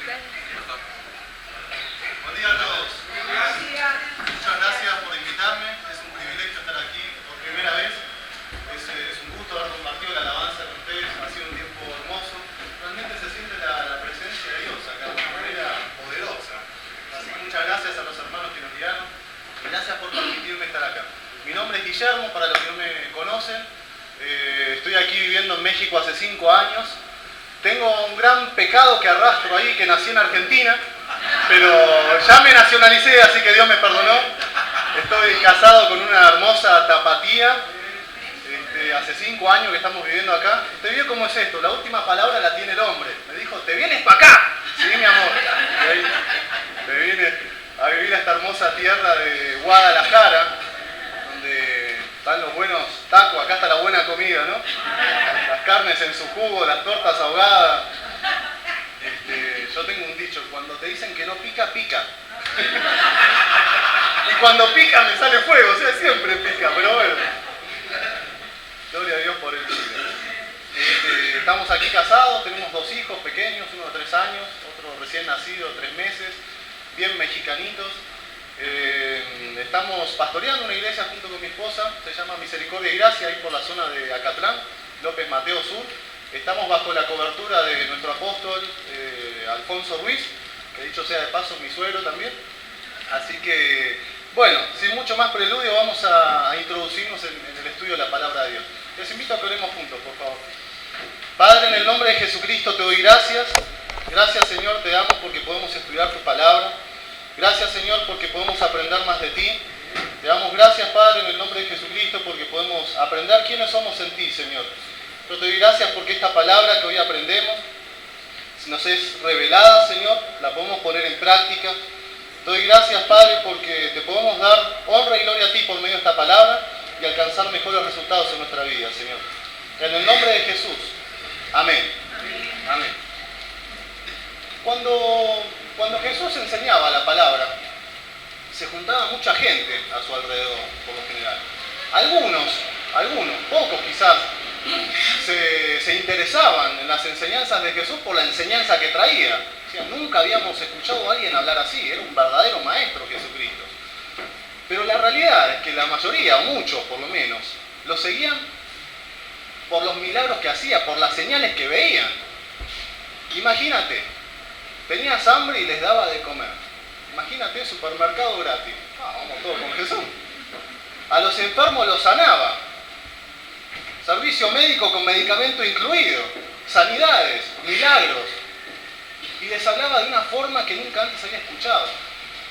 Buen día a todos. Muchas gracias por invitarme. Es un privilegio estar aquí por primera vez. Es un gusto haber compartido la alabanza con ustedes. Ha sido un tiempo hermoso. Realmente se siente la presencia de Dios acá de una manera poderosa. Así que muchas gracias a los hermanos que nos guiaron. Gracias por permitirme estar acá. Mi nombre es Guillermo, para los que no me conocen. Estoy aquí viviendo en México hace 5 años. Tengo un gran pecado que arrastro ahí, que nací en Argentina, pero ya me nacionalicé, así que Dios me perdonó. Estoy casado con una hermosa tapatía. Hace 5 años que estamos viviendo acá. Usted vio cómo es esto, la última palabra la tiene el hombre. Me dijo, ¿te vienes para acá? Sí, mi amor. Y ahí me vine a vivir a esta hermosa tierra de Guadalajara, donde están los buenos tacos, acá está la buena comida, ¿no? Las carnes en su jugo, las tortas ahogadas. Yo tengo un dicho, cuando te dicen que no pica, pica. Y cuando pica me sale fuego, o sea, siempre pica, pero bueno. Gloria a Dios por el Chile. Estamos aquí casados, tenemos 2 hijos pequeños, uno de 3 años, otro recién nacido, 3 meses, bien mexicanitos. Estamos pastoreando una iglesia junto con mi esposa, se llama Misericordia y Gracia, ahí por la zona de Acatlán, López Mateo Sur. Estamos bajo la cobertura de nuestro apóstol Alfonso Ruiz, que dicho sea de paso mi suegro también. Así que, bueno, sin mucho más preludio vamos a introducirnos en el estudio de la palabra de Dios. Les invito a que oremos juntos, por favor. Padre, en el nombre de Jesucristo te doy gracias. Gracias, Señor, te damos porque podemos estudiar tu palabra. Gracias, Señor, porque podemos aprender más de ti. Te damos gracias, Padre, en el nombre de Jesucristo, porque podemos aprender quiénes somos en ti, Señor. Pero te doy gracias porque esta palabra que hoy aprendemos nos es revelada, Señor, la podemos poner en práctica. Te doy gracias, Padre, porque te podemos dar honra y gloria a ti por medio de esta palabra y alcanzar mejores resultados en nuestra vida, Señor. En el nombre de Jesús. Amén. Amén. Cuando Jesús enseñaba la palabra, se juntaba mucha gente a su alrededor, por lo general. Algunos, pocos quizás, se interesaban en las enseñanzas de Jesús por la enseñanza que traía. O sea, nunca habíamos escuchado a alguien hablar así, era un verdadero maestro Jesucristo. Pero la realidad es que la mayoría, o muchos por lo menos, lo seguían por los milagros que hacía, por las señales que veían. Imagínate, tenías hambre y les daba de comer. Imagínate, supermercado gratis. Vamos todos con Jesús. A los enfermos los sanaba. Servicio médico con medicamento incluido. Sanidades, milagros. Y les hablaba de una forma que nunca antes había escuchado.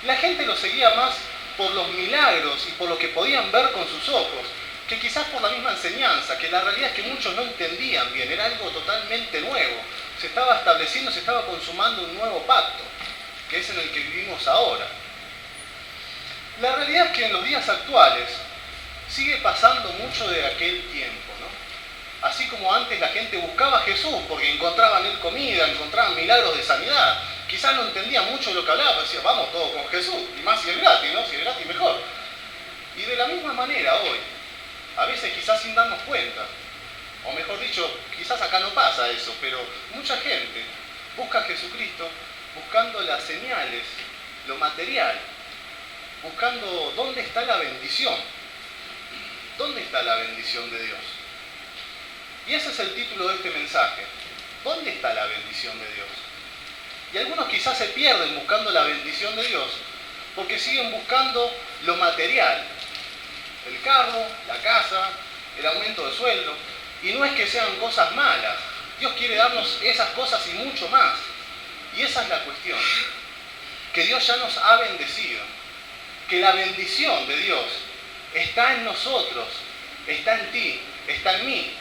La gente lo seguía más por los milagros y por lo que podían ver con sus ojos, que quizás por la misma enseñanza, que la realidad es que muchos no entendían bien, era algo totalmente nuevo. Se estaba estableciendo, se estaba consumando un nuevo pacto, que es en el que vivimos ahora. La realidad es que en los días actuales sigue pasando mucho de aquel tiempo, ¿no? Así como antes la gente buscaba a Jesús porque encontraban en él comida, encontraban milagros de sanidad, quizás no entendían mucho de lo que hablaba, pero decían, vamos todos con Jesús, y más si es gratis, ¿no? Si es gratis, mejor. Y de la misma manera hoy, a veces quizás sin darnos cuenta, o mejor dicho, quizás acá no pasa eso, pero mucha gente busca a Jesucristo buscando las señales, lo material, buscando dónde está la bendición. ¿Dónde está la bendición de Dios? Y ese es el título de este mensaje. ¿Dónde está la bendición de Dios? Y algunos quizás se pierden buscando la bendición de Dios porque siguen buscando lo material. El carro, la casa, el aumento de sueldo. Y no es que sean cosas malas. Dios quiere darnos esas cosas y mucho más. Y esa es la cuestión. Que Dios ya nos ha bendecido. Que la bendición de Dios está en nosotros, está en ti, está en mí.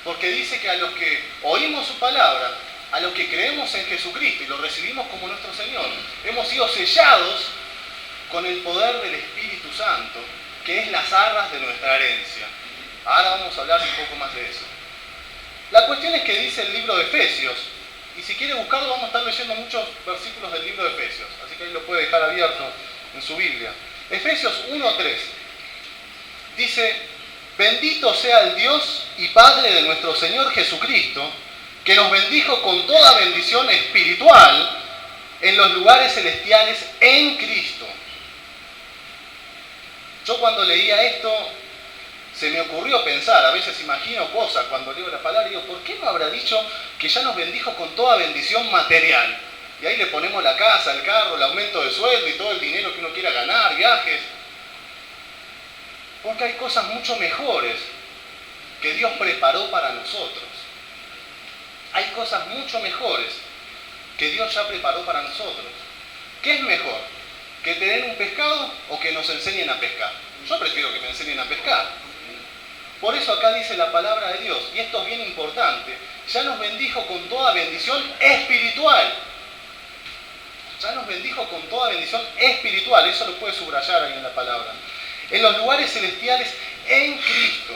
Porque dice que a los que oímos su palabra, a los que creemos en Jesucristo y lo recibimos como nuestro Señor, hemos sido sellados con el poder del Espíritu Santo, que es las arras de nuestra herencia. Ahora vamos a hablar un poco más de eso. La cuestión es que dice el libro de Efesios, y si quiere buscarlo vamos a estar leyendo muchos versículos del libro de Efesios, así que ahí lo puede dejar abierto en su Biblia. Efesios 1:3 dice, bendito sea el Dios y Padre de nuestro Señor Jesucristo, que nos bendijo con toda bendición espiritual en los lugares celestiales en Cristo. Yo cuando leía esto, se me ocurrió pensar, a veces imagino cosas cuando leo la palabra y digo, ¿por qué no habrá dicho que ya nos bendijo con toda bendición material? Y ahí le ponemos la casa, el carro, el aumento de sueldo y todo el dinero que uno quiera ganar, viajes. Porque hay cosas mucho mejores que Dios preparó para nosotros. Hay cosas mucho mejores que Dios ya preparó para nosotros. ¿Qué es mejor? ¿Que tener un pescado o que nos enseñen a pescar? Yo prefiero que me enseñen a pescar. Por eso acá dice la palabra de Dios, y esto es bien importante, ya nos bendijo con toda bendición espiritual. Ya nos bendijo con toda bendición espiritual, eso lo puede subrayar ahí en la palabra. En los lugares celestiales en Cristo.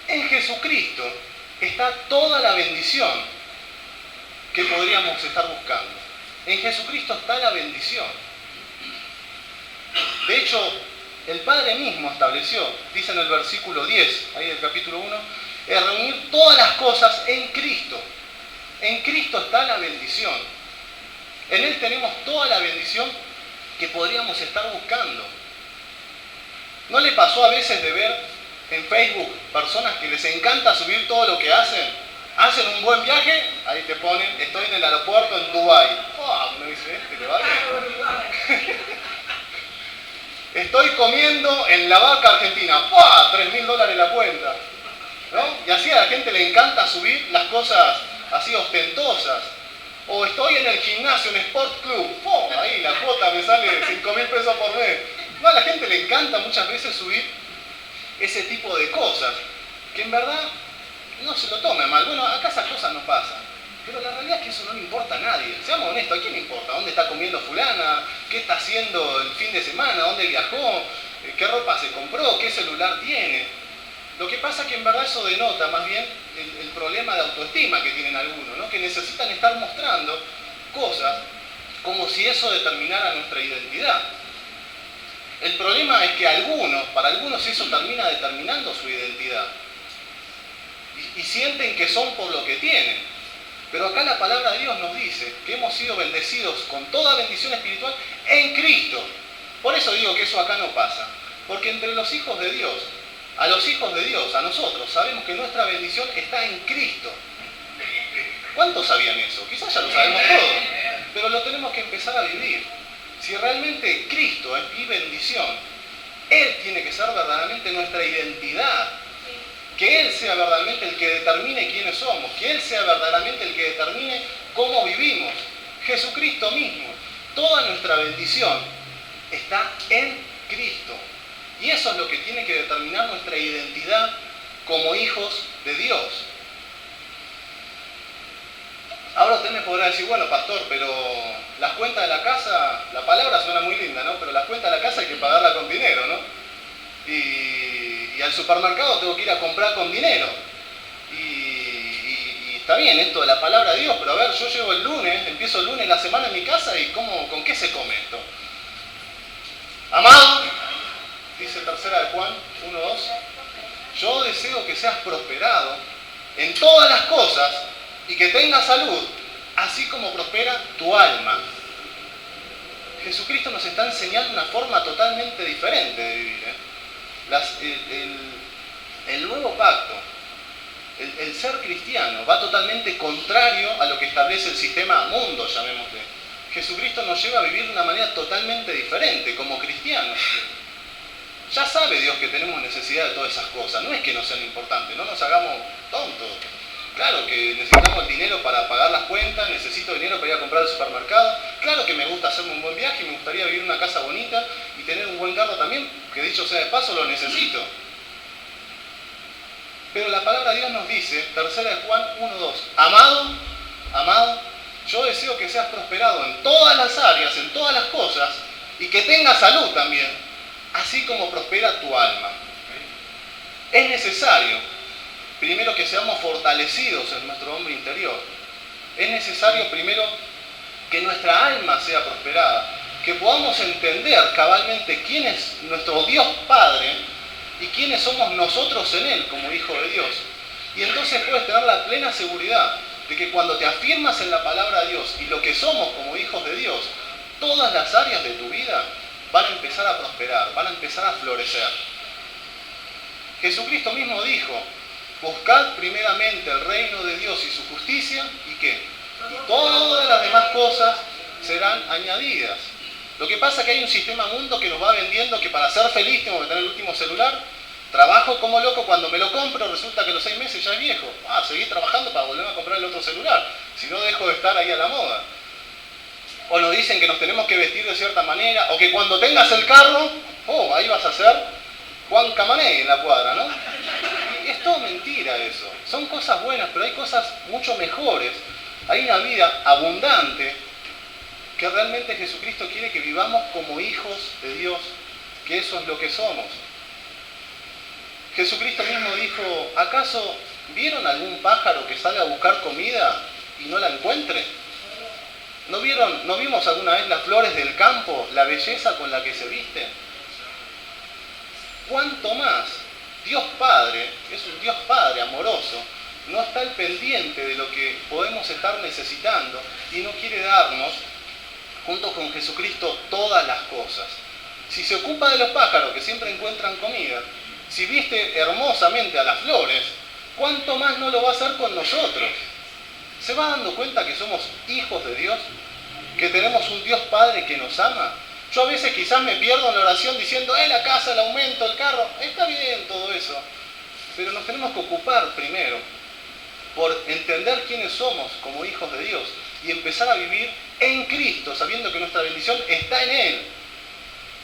En Jesucristo está toda la bendición que podríamos estar buscando. En Jesucristo está la bendición. De hecho, el Padre mismo estableció, dice en el versículo 10, ahí del capítulo 1, es reunir todas las cosas en Cristo. En Cristo está la bendición. En Él tenemos toda la bendición que podríamos estar buscando. ¿No le pasó a veces de ver en Facebook personas que les encanta subir todo lo que hacen? Hacen un buen viaje, ahí te ponen, estoy en el aeropuerto en Dubái. Oh, uno dice, ¿le va bien? Estoy comiendo en la vaca argentina. ¡Pua! $3.000 la cuenta. ¿No? Y así a la gente le encanta subir las cosas así ostentosas. O estoy en el gimnasio, en Sport Club. ¡Oh! Ahí la cuota me sale $5.000 por mes. No, a la gente le encanta muchas veces subir ese tipo de cosas. Que en verdad no se lo tome mal. Bueno, acá esas cosas no pasan. Pero la realidad es que eso no le importa a nadie. Seamos honestos, ¿a quién le importa? ¿Dónde está comiendo fulana? ¿Qué está haciendo el fin de semana? ¿Dónde viajó? ¿Qué ropa se compró? ¿Qué celular tiene? Lo que pasa es que en verdad eso denota más bien el problema de autoestima que tienen algunos, ¿no? Que necesitan estar mostrando cosas como si eso determinara nuestra identidad. El problema es que para algunos eso termina determinando su identidad. Y sienten que son por lo que tienen. Pero acá la palabra de Dios nos dice que hemos sido bendecidos con toda bendición espiritual en Cristo. Por eso digo que eso acá no pasa. Porque entre los hijos de Dios, a los hijos de Dios, a nosotros, sabemos que nuestra bendición está en Cristo. ¿Cuántos sabían eso? Quizás ya lo sabemos todos, pero lo tenemos que empezar a vivir. Si realmente Cristo es mi bendición, Él tiene que ser verdaderamente nuestra identidad. Que Él sea verdaderamente el que determine quiénes somos, que Él sea verdaderamente el que determine cómo vivimos. Jesucristo mismo. Toda nuestra bendición está en Cristo. Y eso es lo que tiene que determinar nuestra identidad como hijos de Dios. Ahora usted me podrá decir, bueno, pastor, pero las cuentas de la casa, la palabra suena muy linda, ¿no? Pero las cuentas de la casa hay que pagarla con dinero, ¿no? Y al supermercado tengo que ir a comprar con dinero. Y está bien esto de la palabra de Dios, pero a ver, yo llego el lunes, empiezo el lunes la semana en mi casa y ¿con qué se come esto? Amado, dice 3 de Juan 1:2, yo deseo que seas prosperado en todas las cosas y que tengas salud, así como prospera tu alma. Jesucristo nos está enseñando una forma totalmente diferente de vivir, el nuevo pacto, el ser cristiano, va totalmente contrario a lo que establece el sistema mundo, llamémosle. Jesucristo nos lleva a vivir de una manera totalmente diferente como cristianos. Ya sabe Dios que tenemos necesidad de todas esas cosas, no es que no sean importantes, no nos hagamos tontos. Claro que necesitamos el dinero para pagar las cuentas, necesito dinero para ir a comprar al supermercado. Claro que me gusta hacerme un buen viaje, me gustaría vivir en una casa bonita y tener un buen carro también, que dicho sea de paso lo necesito. Pero la palabra de Dios nos dice, 3 de Juan 1:2, amado, yo deseo que seas prosperado en todas las áreas, en todas las cosas, y que tengas salud también, así como prospera tu alma. Es necesario primero que seamos fortalecidos en nuestro hombre interior. Es necesario primero que nuestra alma sea prosperada, que podamos entender cabalmente quién es nuestro Dios Padre y quiénes somos nosotros en Él como hijos de Dios. Y entonces puedes tener la plena seguridad de que cuando te afirmas en la palabra de Dios Dios y lo que somos como hijos de Dios, todas las áreas de tu vida van a empezar a prosperar, van a empezar a florecer. Jesucristo mismo dijo, buscad primeramente el reino de Dios y su justicia, ¿y qué? Y todas las demás cosas serán añadidas. Lo que pasa es que hay un sistema mundo que nos va vendiendo que para ser feliz tengo que tener el último celular, trabajo como loco, cuando me lo compro resulta que a los 6 meses ya es viejo. Seguir trabajando para volver a comprar el otro celular, si no dejo de estar ahí a la moda. O nos dicen que nos tenemos que vestir de cierta manera, o que cuando tengas el carro, ahí vas a ser Juan Camané en la cuadra, ¿no? Y es todo mentira eso. Son cosas buenas, pero hay cosas mucho mejores. Hay una vida abundante que realmente Jesucristo quiere que vivamos como hijos de Dios, que eso es lo que somos. Jesucristo mismo dijo, ¿acaso vieron algún pájaro que sale a buscar comida y no la encuentre? ¿No vimos alguna vez las flores del campo, la belleza con la que se visten? ¿Cuánto más Dios Padre, es un Dios Padre amoroso, no está al pendiente de lo que podemos estar necesitando y no quiere darnos, junto con Jesucristo, todas las cosas? Si se ocupa de los pájaros que siempre encuentran comida, si viste hermosamente a las flores, ¿cuánto más no lo va a hacer con nosotros? ¿Se va dando cuenta que somos hijos de Dios? ¿Que tenemos un Dios Padre que nos ama? Yo a veces quizás me pierdo en la oración diciendo, la casa, el aumento, el carro. Está bien todo eso, pero nos tenemos que ocupar primero por entender quiénes somos como hijos de Dios y empezar a vivir en Cristo, sabiendo que nuestra bendición está en Él.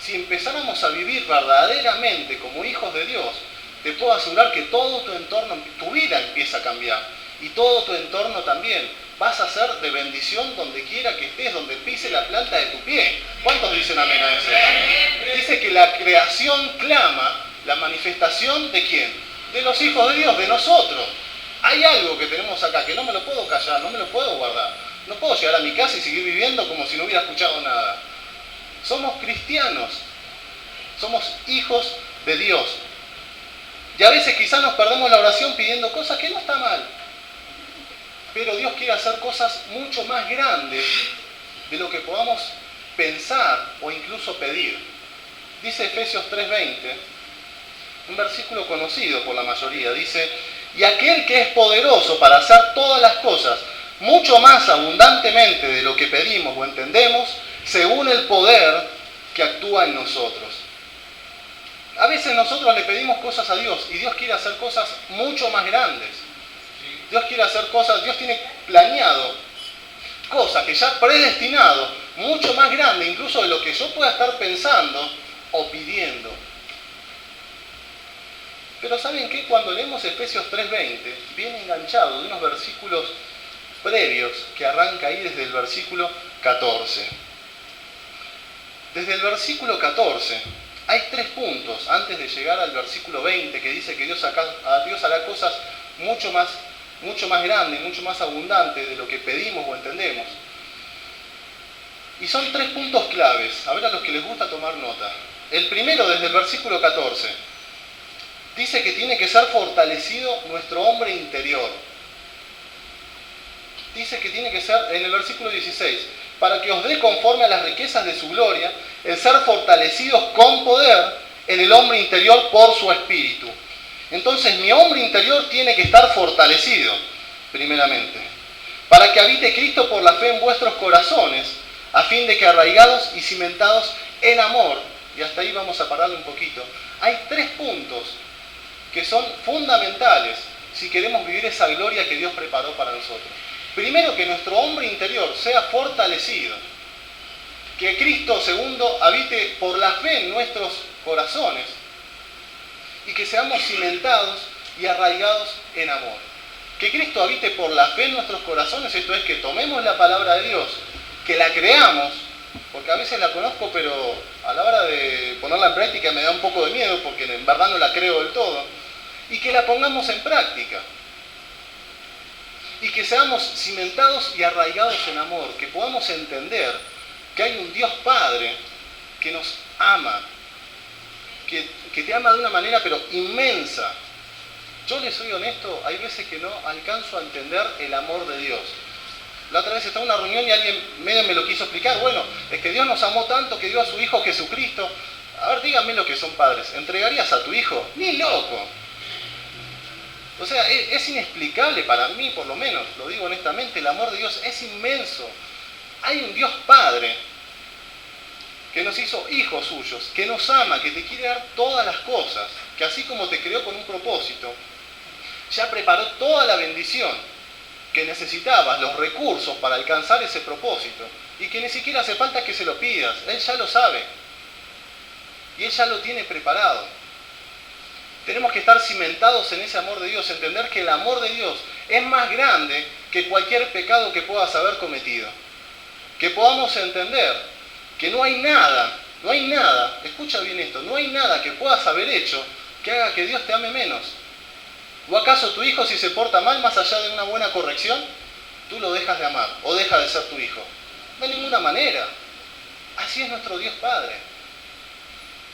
Si empezáramos a vivir verdaderamente como hijos de Dios, te puedo asegurar que todo tu entorno, tu vida empieza a cambiar y todo tu entorno también. Vas a ser de bendición donde quiera que estés, donde pise la planta de tu pie. ¿Cuántos dicen amén a eso? Dice que la creación clama la manifestación ¿de quién? De los hijos de Dios, de nosotros. Hay algo que tenemos acá que no me lo puedo callar, no me lo puedo guardar. No puedo llegar a mi casa y seguir viviendo como si no hubiera escuchado nada. Somos cristianos, somos hijos de Dios. Y a veces quizás nos perdemos la oración pidiendo cosas que no está mal. Pero Dios quiere hacer cosas mucho más grandes de lo que podamos pensar o incluso pedir. Dice Efesios 3:20, un versículo conocido por la mayoría, dice, y aquel que es poderoso para hacer todas las cosas mucho más abundantemente de lo que pedimos o entendemos, según el poder que actúa en nosotros. A veces nosotros le pedimos cosas a Dios y Dios quiere hacer cosas mucho más grandes. Dios quiere hacer cosas, Dios tiene planeado cosas que ya ha predestinado, mucho más grande incluso de lo que yo pueda estar pensando o pidiendo. Pero ¿saben qué? Cuando leemos Efesios 3:20, viene enganchado de unos versículos previos que arranca ahí desde el versículo 14. Desde el versículo 14 hay 3 puntos antes de llegar al versículo 20 que dice que Dios hará cosas mucho más grandes, mucho más abundantes de lo que pedimos o entendemos. Y son 3 puntos claves, a ver a los que les gusta tomar nota. El primero, desde el versículo 14, dice que tiene que ser fortalecido nuestro hombre interior. Dice que tiene que ser, en el versículo 16, para que os dé conforme a las riquezas de su gloria, el ser fortalecidos con poder en el hombre interior por su espíritu. Entonces mi hombre interior tiene que estar fortalecido, primeramente, para que habite Cristo por la fe en vuestros corazones, a fin de que arraigados y cimentados en amor, y hasta ahí vamos a pararle un poquito, hay 3 puntos que son fundamentales si queremos vivir esa gloria que Dios preparó para nosotros. Primero, que nuestro hombre interior sea fortalecido, que Cristo, segundo, habite por la fe en nuestros corazones y que seamos cimentados y arraigados en amor. Que Cristo habite por la fe en nuestros corazones, esto es que tomemos la palabra de Dios, que la creamos, porque a veces la conozco, pero a la hora de ponerla en práctica me da un poco de miedo, porque en verdad no la creo del todo, y que la pongamos en práctica. Y que seamos cimentados y arraigados en amor, que podamos entender que hay un Dios Padre que nos ama, que te ama de una manera pero inmensa. Yo les soy honesto, hay veces que no alcanzo a entender el amor de Dios. La otra vez estaba en una reunión y alguien medio me lo quiso explicar. Bueno, es que Dios nos amó tanto que dio a su Hijo Jesucristo. A ver, díganme lo que son padres. ¿Entregarías a tu hijo? Ni loco. O sea, es inexplicable para mí, por lo menos, lo digo honestamente, el amor de Dios es inmenso. Hay un Dios Padre que nos hizo hijos suyos, que nos ama, que te quiere dar todas las cosas, que así como te creó con un propósito, ya preparó toda la bendición que necesitabas, los recursos para alcanzar ese propósito, y que ni siquiera hace falta que se lo pidas, Él ya lo sabe, y Él ya lo tiene preparado. Tenemos que estar cimentados en ese amor de Dios, entender que el amor de Dios es más grande que cualquier pecado que puedas haber cometido. Que podamos entender que no hay nada, escucha bien esto, no hay nada que puedas haber hecho que haga que Dios te ame menos. ¿O acaso tu hijo, si se porta mal, más allá de una buena corrección, tú lo dejas de amar o deja de ser tu hijo? De ninguna manera. Así es nuestro Dios Padre.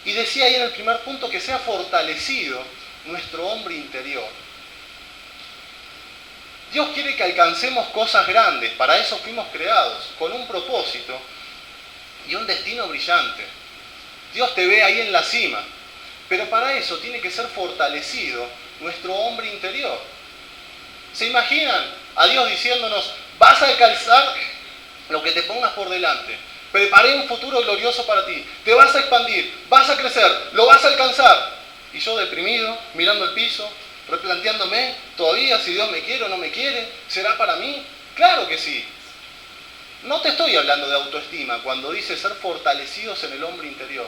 Y decía ahí en el primer punto que sea fortalecido nuestro hombre interior. Dios quiere que alcancemos cosas grandes, para eso fuimos creados, con un propósito y un destino brillante. Dios te ve ahí en la cima, pero para eso tiene que ser fortalecido nuestro hombre interior. ¿Se imaginan a Dios diciéndonos, vas a alcanzar lo que te pongas por delante? Preparé un futuro glorioso para ti, te vas a expandir, vas a crecer, lo vas a alcanzar. Y yo deprimido, mirando el piso, replanteándome, todavía si Dios me quiere o no me quiere, ¿será para mí? Claro que sí. No te estoy hablando de autoestima cuando dice ser fortalecidos en el hombre interior.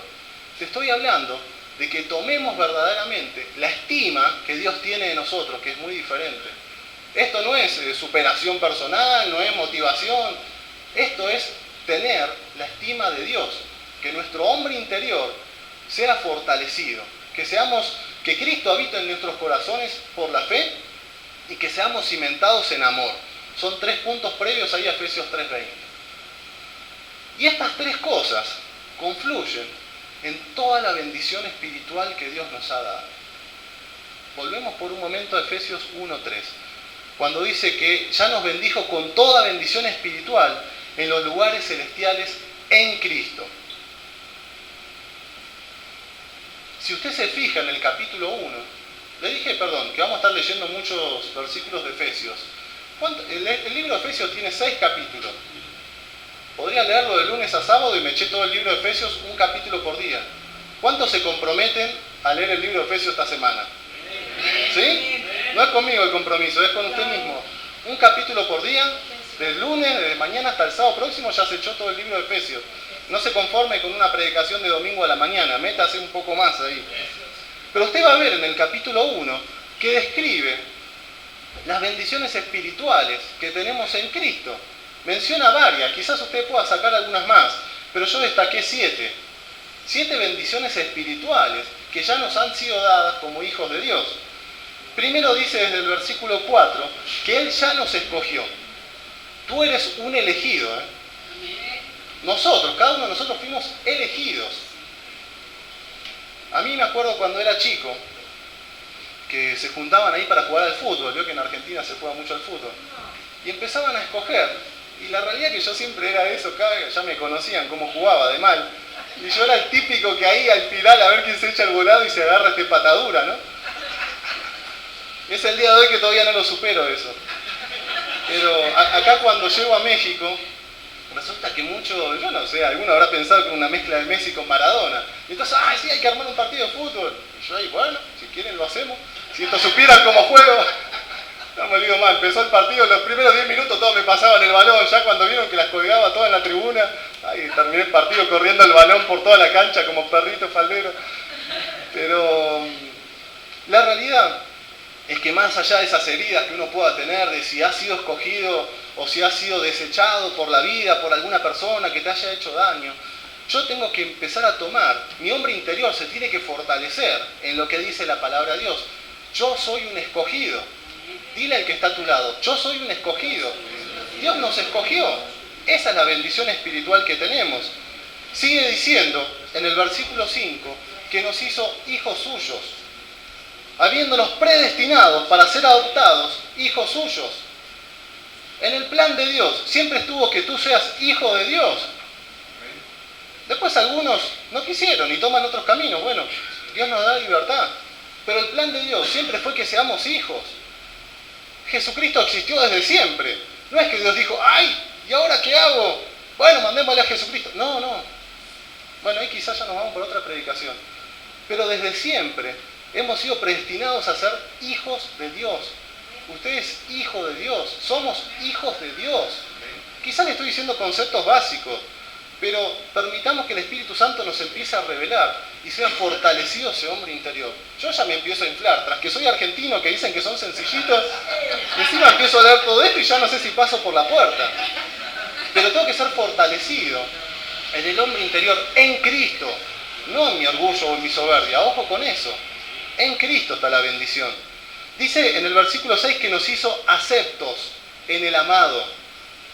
Te estoy hablando de que tomemos verdaderamente la estima que Dios tiene de nosotros, que es muy diferente. Esto no es superación personal, no es motivación. Esto es tener la estima de Dios, que nuestro hombre interior sea fortalecido, que Cristo habita en nuestros corazones por la fe y que seamos cimentados en amor. Son 3 puntos previos ahí a Efesios 3:20. Y estas 3 cosas confluyen en toda la bendición espiritual que Dios nos ha dado. Volvemos por un momento a Efesios 1:3, cuando dice que ya nos bendijo con toda bendición espiritual en los lugares celestiales en Cristo. Si usted se fija en el capítulo 1, le dije, que vamos a estar leyendo muchos versículos de Efesios. El libro de Efesios tiene 6 capítulos. Podría leerlo de lunes a sábado y me eché todo el libro de Efesios, un capítulo por día. ¿Cuántos se comprometen a leer el libro de Efesios esta semana? ¿Sí? No es conmigo el compromiso, es con usted mismo. Un capítulo por día, del lunes, desde mañana hasta el sábado próximo, ya se echó todo el libro de Efesios. No se conforme con una predicación de domingo a la mañana, métase un poco más ahí. Pero usted va a ver en el capítulo 1 que describe las bendiciones espirituales que tenemos en Cristo. Menciona varias, quizás usted pueda sacar algunas más, pero yo destaqué 7. 7 bendiciones espirituales que ya nos han sido dadas como hijos de Dios. Primero dice desde el versículo 4 que Él ya nos escogió. Tú eres un elegido. Nosotros, cada uno de nosotros fuimos elegidos. A mí me acuerdo cuando era chico, que se juntaban ahí para jugar al fútbol. Veo que en Argentina se juega mucho al fútbol. Y empezaban a escoger. Y la realidad es que yo siempre era eso, ya me conocían cómo jugaba de mal. Y yo era el típico que ahí al final a ver quién se echa el volado y se agarra patadura, ¿no? Es el día de hoy que todavía no lo supero eso. Pero acá cuando llego a México, resulta que yo no sé, alguno habrá pensado que era una mezcla de Messi con Maradona. Y entonces, sí, hay que armar un partido de fútbol. Y yo ahí, bueno, si quieren lo hacemos. Si esto supieran cómo juego. No me olvido más, empezó el partido, los primeros 10 minutos todos me pasaban el balón, ya cuando vieron que las colgaba todas en la tribuna, terminé el partido corriendo el balón por toda la cancha como perrito faldero. Pero la realidad es que más allá de esas heridas que uno pueda tener, de si ha sido escogido o si ha sido desechado por la vida, por alguna persona que te haya hecho daño, yo tengo que empezar a tomar, mi hombre interior se tiene que fortalecer en lo que dice la palabra de Dios. Yo soy un escogido. Dile al que está a tu lado, yo soy un escogido. Dios nos escogió. Esa es la bendición espiritual que tenemos. Sigue diciendo en el versículo 5 que nos hizo hijos suyos, habiéndonos predestinados para ser adoptados hijos suyos. En el plan de Dios siempre estuvo que tú seas hijo de Dios. Después algunos no quisieron y toman otros caminos. Bueno, Dios nos da libertad. Pero el plan de Dios siempre fue que seamos hijos. Jesucristo existió desde siempre. No es que Dios dijo, ¡ay! ¿Y ahora qué hago? Bueno, mandémosle a Jesucristo. No, no. Bueno, ahí quizás ya nos vamos por otra predicación. Pero desde siempre hemos sido predestinados a ser hijos de Dios. Usted es hijo de Dios. Somos hijos de Dios. Quizás le estoy diciendo conceptos básicos, pero permitamos que el Espíritu Santo nos empiece a revelar y sea fortalecido ese hombre interior. Yo ya me empiezo a inflar. Tras que soy argentino, que dicen que son sencillitos, encima empiezo a leer todo esto y ya no sé si paso por la puerta. Pero tengo que ser fortalecido en el hombre interior, en Cristo. No en mi orgullo o en mi soberbia. Ojo con eso. En Cristo está la bendición. Dice en el versículo 6 que nos hizo aceptos en el amado.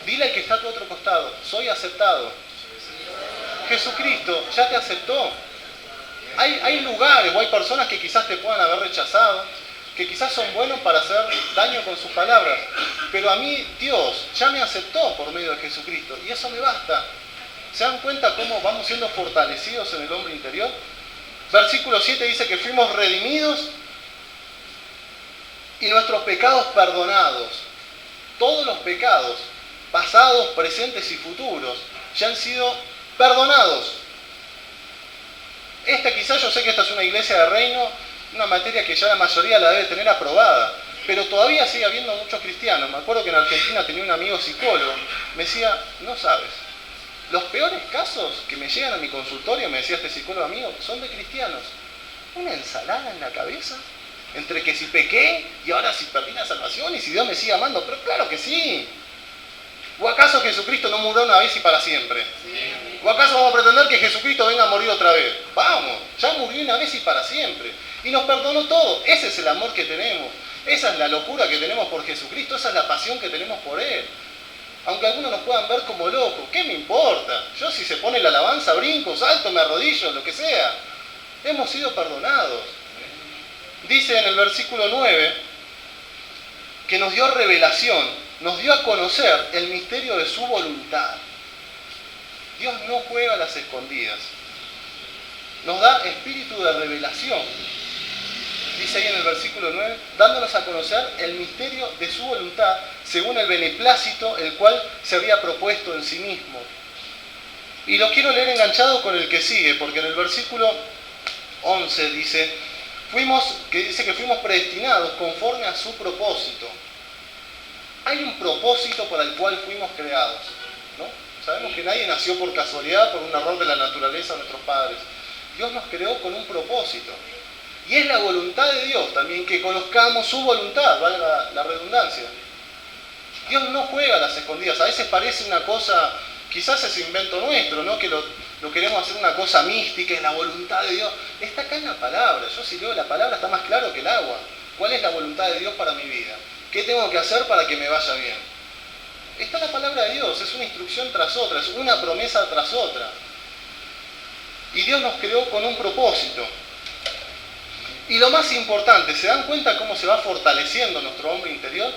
Dile al que está a tu otro costado, soy aceptado. Jesucristo ya te aceptó. Hay lugares o hay personas que quizás te puedan haber rechazado, que quizás son buenos para hacer daño con sus palabras, pero a mí Dios ya me aceptó por medio de Jesucristo y eso me basta. ¿Se dan cuenta cómo vamos siendo fortalecidos en el hombre interior? Versículo 7 dice que fuimos redimidos y nuestros pecados perdonados. Todos los pecados, pasados, presentes y futuros, ya han sido perdonados. Quizás yo sé que esta es una iglesia de reino, una materia que ya la mayoría la debe tener aprobada, pero todavía sigue habiendo muchos cristianos. Me acuerdo que en Argentina tenía un amigo psicólogo, me decía, no sabes, los peores casos que me llegan a mi consultorio, me decía este psicólogo amigo, son de cristianos. Una ensalada en la cabeza, entre que si pequé y ahora si perdí la salvación y si Dios me sigue amando, pero claro que sí. ¿O acaso Jesucristo no murió una vez y para siempre? Sí. ¿O acaso vamos a pretender que Jesucristo venga a morir otra vez? Vamos, ya murió una vez y para siempre. Y nos perdonó todo. Ese es el amor que tenemos. Esa es la locura que tenemos por Jesucristo. Esa es la pasión que tenemos por Él. Aunque algunos nos puedan ver como locos, ¿qué me importa? Yo si se pone la alabanza, brinco, salto, me arrodillo, lo que sea. Hemos sido perdonados. Dice en el versículo 9 que nos dio revelación, nos dio a conocer el misterio de su voluntad. Dios no juega a las escondidas. Nos da espíritu de revelación. Dice ahí en el versículo 9, dándonos a conocer el misterio de su voluntad, según el beneplácito, el cual se había propuesto en sí mismo. Y lo quiero leer enganchado con el que sigue, porque en el versículo 11 dice que fuimos predestinados conforme a su propósito. Hay un propósito para el cual fuimos creados, ¿no? Sabemos que nadie nació por casualidad, por un error de la naturaleza de nuestros padres. Dios nos creó con un propósito. Y es la voluntad de Dios también que conozcamos su voluntad, valga la redundancia. Dios no juega a las escondidas. A veces parece una cosa, quizás es invento nuestro, ¿no? Que lo queremos hacer una cosa mística, es la voluntad de Dios. Está acá en la palabra. Yo si leo la palabra está más claro que el agua. ¿Cuál es la voluntad de Dios para mi vida? ¿Qué tengo que hacer para que me vaya bien? Está la palabra de Dios, es una instrucción tras otra, es una promesa tras otra. Y Dios nos creó con un propósito. Y lo más importante, ¿se dan cuenta cómo se va fortaleciendo nuestro hombre interior?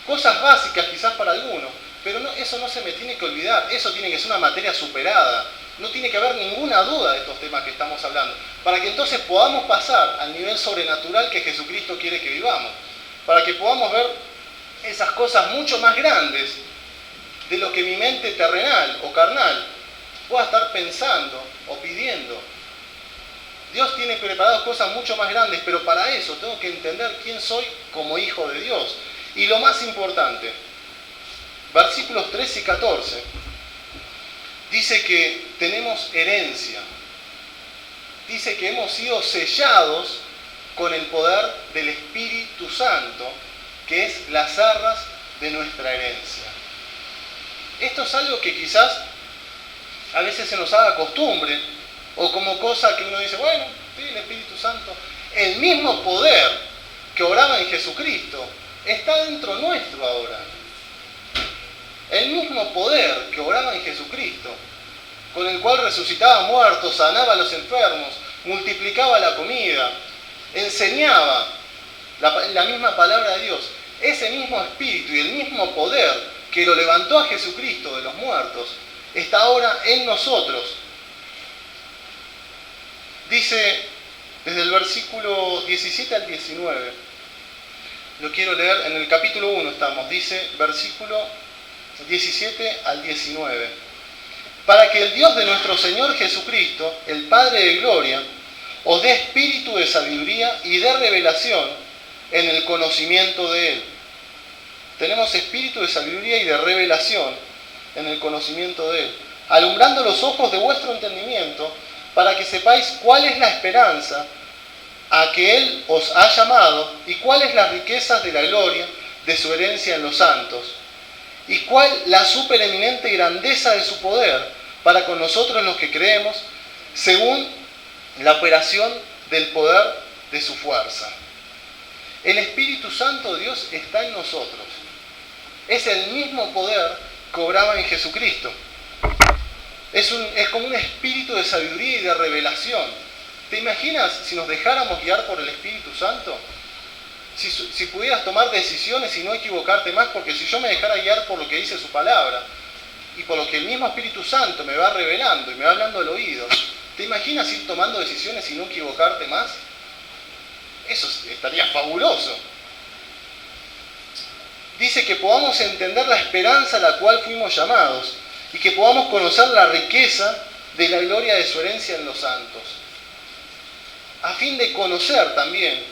Cosas básicas quizás para algunos, pero eso no se me tiene que olvidar, eso tiene que ser una materia superada. No tiene que haber ninguna duda de estos temas que estamos hablando, para que entonces podamos pasar al nivel sobrenatural que Jesucristo quiere que vivamos, para que podamos ver esas cosas mucho más grandes de lo que mi mente terrenal o carnal pueda estar pensando o pidiendo. Dios tiene preparadas cosas mucho más grandes, pero para eso tengo que entender quién soy como hijo de Dios. Y lo más importante, versículos 13 y 14, dice que tenemos herencia. Dice que hemos sido sellados con el poder del Espíritu Santo, que es las arras de nuestra herencia. Esto es algo que quizás a veces se nos haga costumbre, o como cosa que uno dice, bueno, sí, el Espíritu Santo, el mismo poder que obraba en Jesucristo, está dentro nuestro ahora. El mismo poder que obraba en Jesucristo, con el cual resucitaba muertos, sanaba a los enfermos, multiplicaba la comida, enseñaba la misma palabra de Dios. Ese mismo espíritu y el mismo poder que lo levantó a Jesucristo de los muertos, está ahora en nosotros. Dice desde el versículo 17 al 19, lo quiero leer, en el capítulo 1 estamos, dice versículo 17 al 19. Para que el Dios de nuestro Señor Jesucristo, el Padre de gloria, os dé espíritu de sabiduría y de revelación en el conocimiento de Él. Tenemos espíritu de sabiduría y de revelación en el conocimiento de Él, alumbrando los ojos de vuestro entendimiento, para que sepáis cuál es la esperanza a que Él os ha llamado y cuáles las riquezas de la gloria de su herencia en los santos, y cuál la supereminente grandeza de su poder para con nosotros los que creemos, según la operación del poder de su fuerza. El Espíritu Santo de Dios está en nosotros. Es el mismo poder que obraba en Jesucristo. Es como un espíritu de sabiduría y de revelación. ¿Te imaginas si nos dejáramos guiar por el Espíritu Santo? Si pudieras tomar decisiones y no equivocarte más, porque si yo me dejara guiar por lo que dice su palabra y por lo que el mismo Espíritu Santo me va revelando y me va hablando al oído, ¿te imaginas ir tomando decisiones y no equivocarte más? Eso estaría fabuloso. Dice que podamos entender la esperanza a la cual fuimos llamados y que podamos conocer la riqueza de la gloria de su herencia en los santos. A fin de conocer también,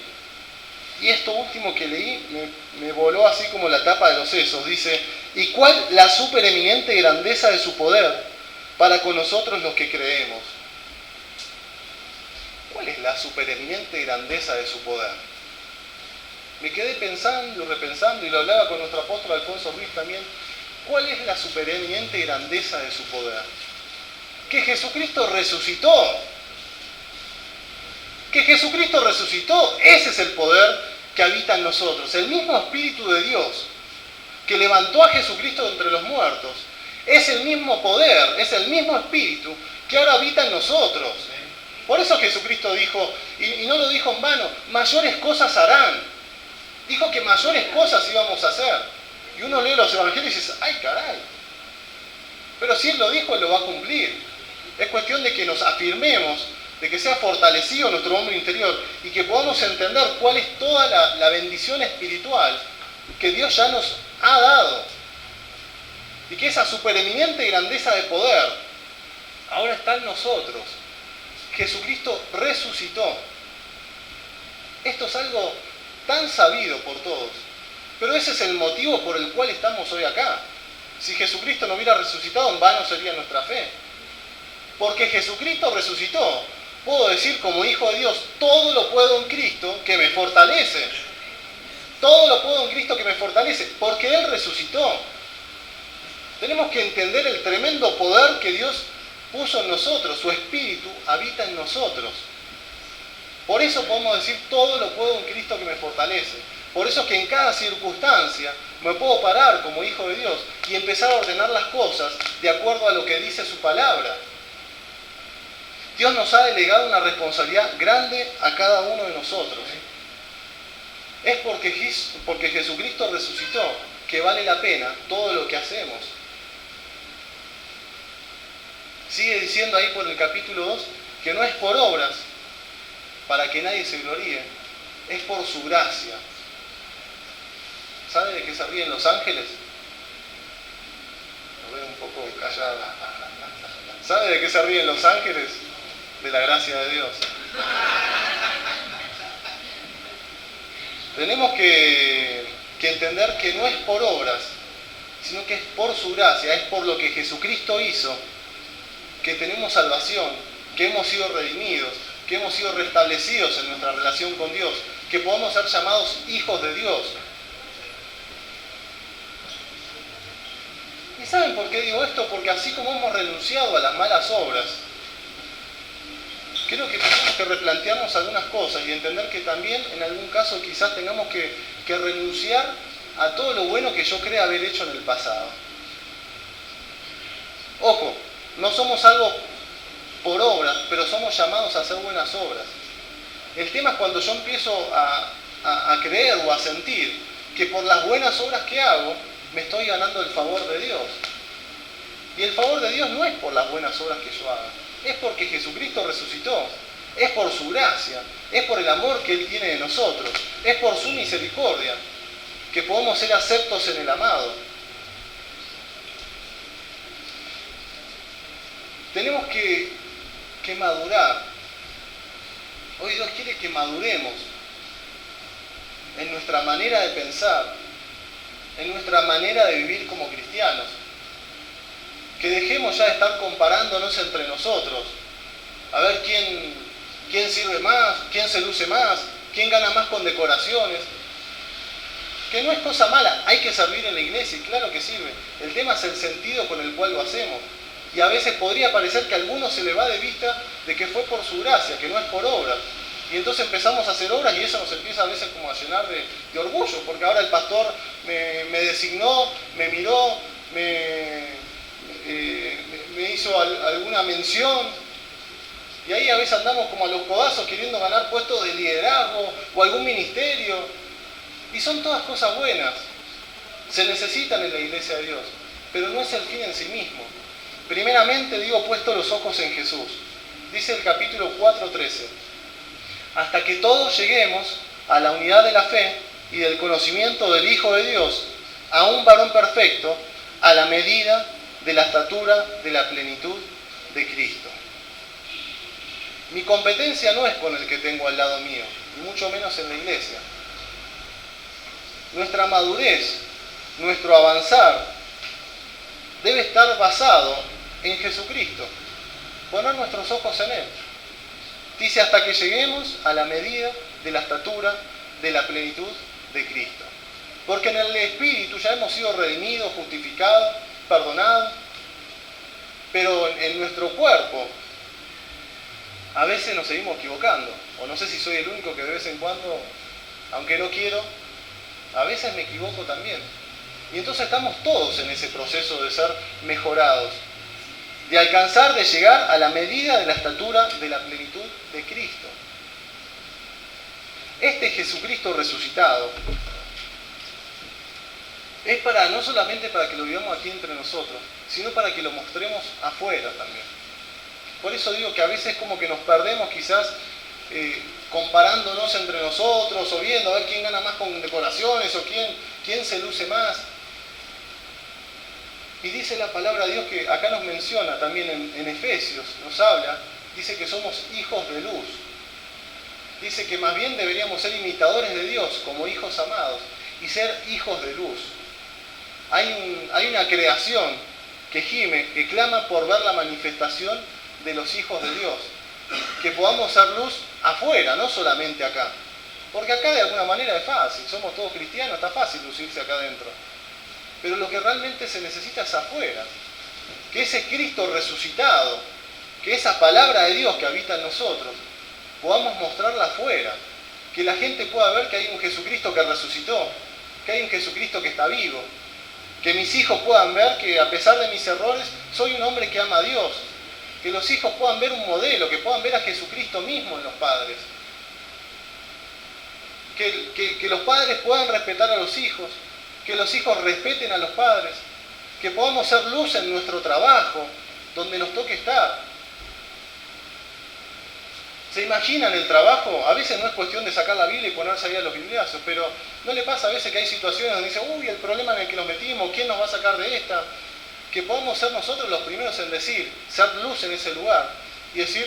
y esto último que leí me voló así como la tapa de los sesos, dice, ¿y cuál la supereminente grandeza de su poder para con nosotros los que creemos? ¿Cuál es la supereminente grandeza de su poder? Me quedé pensando y repensando, y lo hablaba con nuestro apóstol Alfonso Ruiz también. ¿Cuál es la supereminente grandeza de su poder? Que Jesucristo resucitó. Que Jesucristo resucitó. Ese es el poder que habita en nosotros. El mismo Espíritu de Dios que levantó a Jesucristo de entre los muertos. Es el mismo poder, es el mismo Espíritu que ahora habita en nosotros. Por eso Jesucristo dijo, y no lo dijo en vano, mayores cosas harán. Dijo que mayores cosas íbamos a hacer. Y uno lee los evangelios y dice, ¡ay caray! Pero si Él lo dijo, Él lo va a cumplir. Es cuestión de que nos afirmemos, de que sea fortalecido nuestro hombre interior y que podamos entender cuál es toda la bendición espiritual que Dios ya nos ha dado. Y que esa supereminente grandeza de poder ahora está en nosotros. Jesucristo resucitó. Esto es algo tan sabido por todos, pero ese es el motivo por el cual estamos hoy acá. Si Jesucristo no hubiera resucitado, en vano sería nuestra fe. Porque Jesucristo resucitó. Puedo decir como hijo de Dios, todo lo puedo en Cristo que me fortalece. Todo lo puedo en Cristo que me fortalece, porque Él resucitó. Tenemos que entender el tremendo poder que Dios puso en nosotros. Su Espíritu habita en nosotros. Por eso podemos decir, todo lo puedo en Cristo que me fortalece. Por eso es que en cada circunstancia me puedo parar como hijo de Dios y empezar a ordenar las cosas de acuerdo a lo que dice su palabra. Dios nos ha delegado una responsabilidad grande a cada uno de nosotros. Es porque Jesucristo resucitó que vale la pena todo lo que hacemos. Sigue diciendo ahí por el capítulo 2 que no es por obras para que nadie se gloríe, es por su gracia. ¿Sabe de qué se ríen los ángeles? Lo veo un poco callado. ¿Sabe de qué se ríen los ángeles? De la gracia de Dios. Tenemos que entender que no es por obras, sino que es por su gracia, es por lo que Jesucristo hizo, que tenemos salvación, que hemos sido redimidos, que hemos sido restablecidos en nuestra relación con Dios, que podemos ser llamados hijos de Dios. ¿Y saben por qué digo esto? Porque así como hemos renunciado a las malas obras, creo que tenemos que replantearnos algunas cosas y entender que también en algún caso quizás tengamos que renunciar a todo lo bueno que yo crea haber hecho en el pasado. Ojo, no somos algo por obras, pero somos llamados a hacer buenas obras. El tema es cuando yo empiezo a creer o a sentir que por las buenas obras que hago, me estoy ganando el favor de Dios. Y el favor de Dios no es por las buenas obras que yo haga, es porque Jesucristo resucitó, es por su gracia, es por el amor que Él tiene de nosotros, es por su misericordia, que podemos ser aceptos en el amado. Tenemos que madurar. Hoy Dios quiere que maduremos en nuestra manera de pensar, en nuestra manera de vivir como cristianos. Que dejemos ya de estar comparándonos entre nosotros, a ver quién sirve más, quién se luce más, quién gana más con decoraciones. Que no es cosa mala, hay que servir en la iglesia y claro que sirve. El tema es el sentido con el cual lo hacemos. Y a veces podría parecer que a algunos se le va de vista de que fue por su gracia, que no es por obra. Y entonces empezamos a hacer obras y eso nos empieza a veces como a llenar de orgullo, porque ahora el pastor me designó, me miró, me hizo alguna mención. Y ahí a veces andamos como a los codazos queriendo ganar puestos de liderazgo o algún ministerio. Y son todas cosas buenas. Se necesitan en la iglesia de Dios, pero no es el fin en sí mismo. Primeramente, digo, puesto los ojos en Jesús. Dice el capítulo 4:13. Hasta que todos lleguemos a la unidad de la fe y del conocimiento del Hijo de Dios, a un varón perfecto, a la medida de la estatura de la plenitud de Cristo. Mi competencia no es con el que tengo al lado mío, y mucho menos en la iglesia. Nuestra madurez, nuestro avanzar, debe estar basado en Jesucristo. Poner nuestros ojos en Él. Dice hasta que lleguemos a la medida de la estatura de la plenitud de Cristo. Porque en el Espíritu ya hemos sido redimidos, justificados, perdonados. Pero en nuestro cuerpo a veces nos seguimos equivocando. O no sé si soy el único que de vez en cuando, aunque no quiero, a veces me equivoco también. Y entonces estamos todos en ese proceso de ser mejorados, de alcanzar, de llegar a la medida de la estatura de la plenitud de Cristo. Este Jesucristo resucitado es no solamente para que lo vivamos aquí entre nosotros, sino para que lo mostremos afuera también. Por eso digo que a veces como que nos perdemos quizás comparándonos entre nosotros o viendo a ver quién gana más con decoraciones o quién se luce más. Y dice la palabra de Dios que acá nos menciona también en Efesios, nos habla, dice que somos hijos de luz. Dice que más bien deberíamos ser imitadores de Dios como hijos amados y ser hijos de luz. Hay una creación que gime, que clama por ver la manifestación de los hijos de Dios. Que podamos ser luz afuera, no solamente acá. Porque acá de alguna manera es fácil, somos todos cristianos, está fácil lucirse acá adentro. Pero lo que realmente se necesita es afuera. Que ese Cristo resucitado, que esa palabra de Dios que habita en nosotros, podamos mostrarla afuera. Que la gente pueda ver que hay un Jesucristo que resucitó, que hay un Jesucristo que está vivo. Que mis hijos puedan ver que a pesar de mis errores, soy un hombre que ama a Dios. Que los hijos puedan ver un modelo, que puedan ver a Jesucristo mismo en los padres. Que los padres puedan respetar a los hijos, que los hijos respeten a los padres, que podamos ser luz en nuestro trabajo, donde nos toque estar. ¿Se imaginan el trabajo? A veces no es cuestión de sacar la Biblia y ponerse ahí a los bibliazos, pero ¿no le pasa a veces que hay situaciones donde dicen, uy, el problema en el que nos metimos, ¿quién nos va a sacar de esta? Que podamos ser nosotros los primeros en decir, ser luz en ese lugar y decir,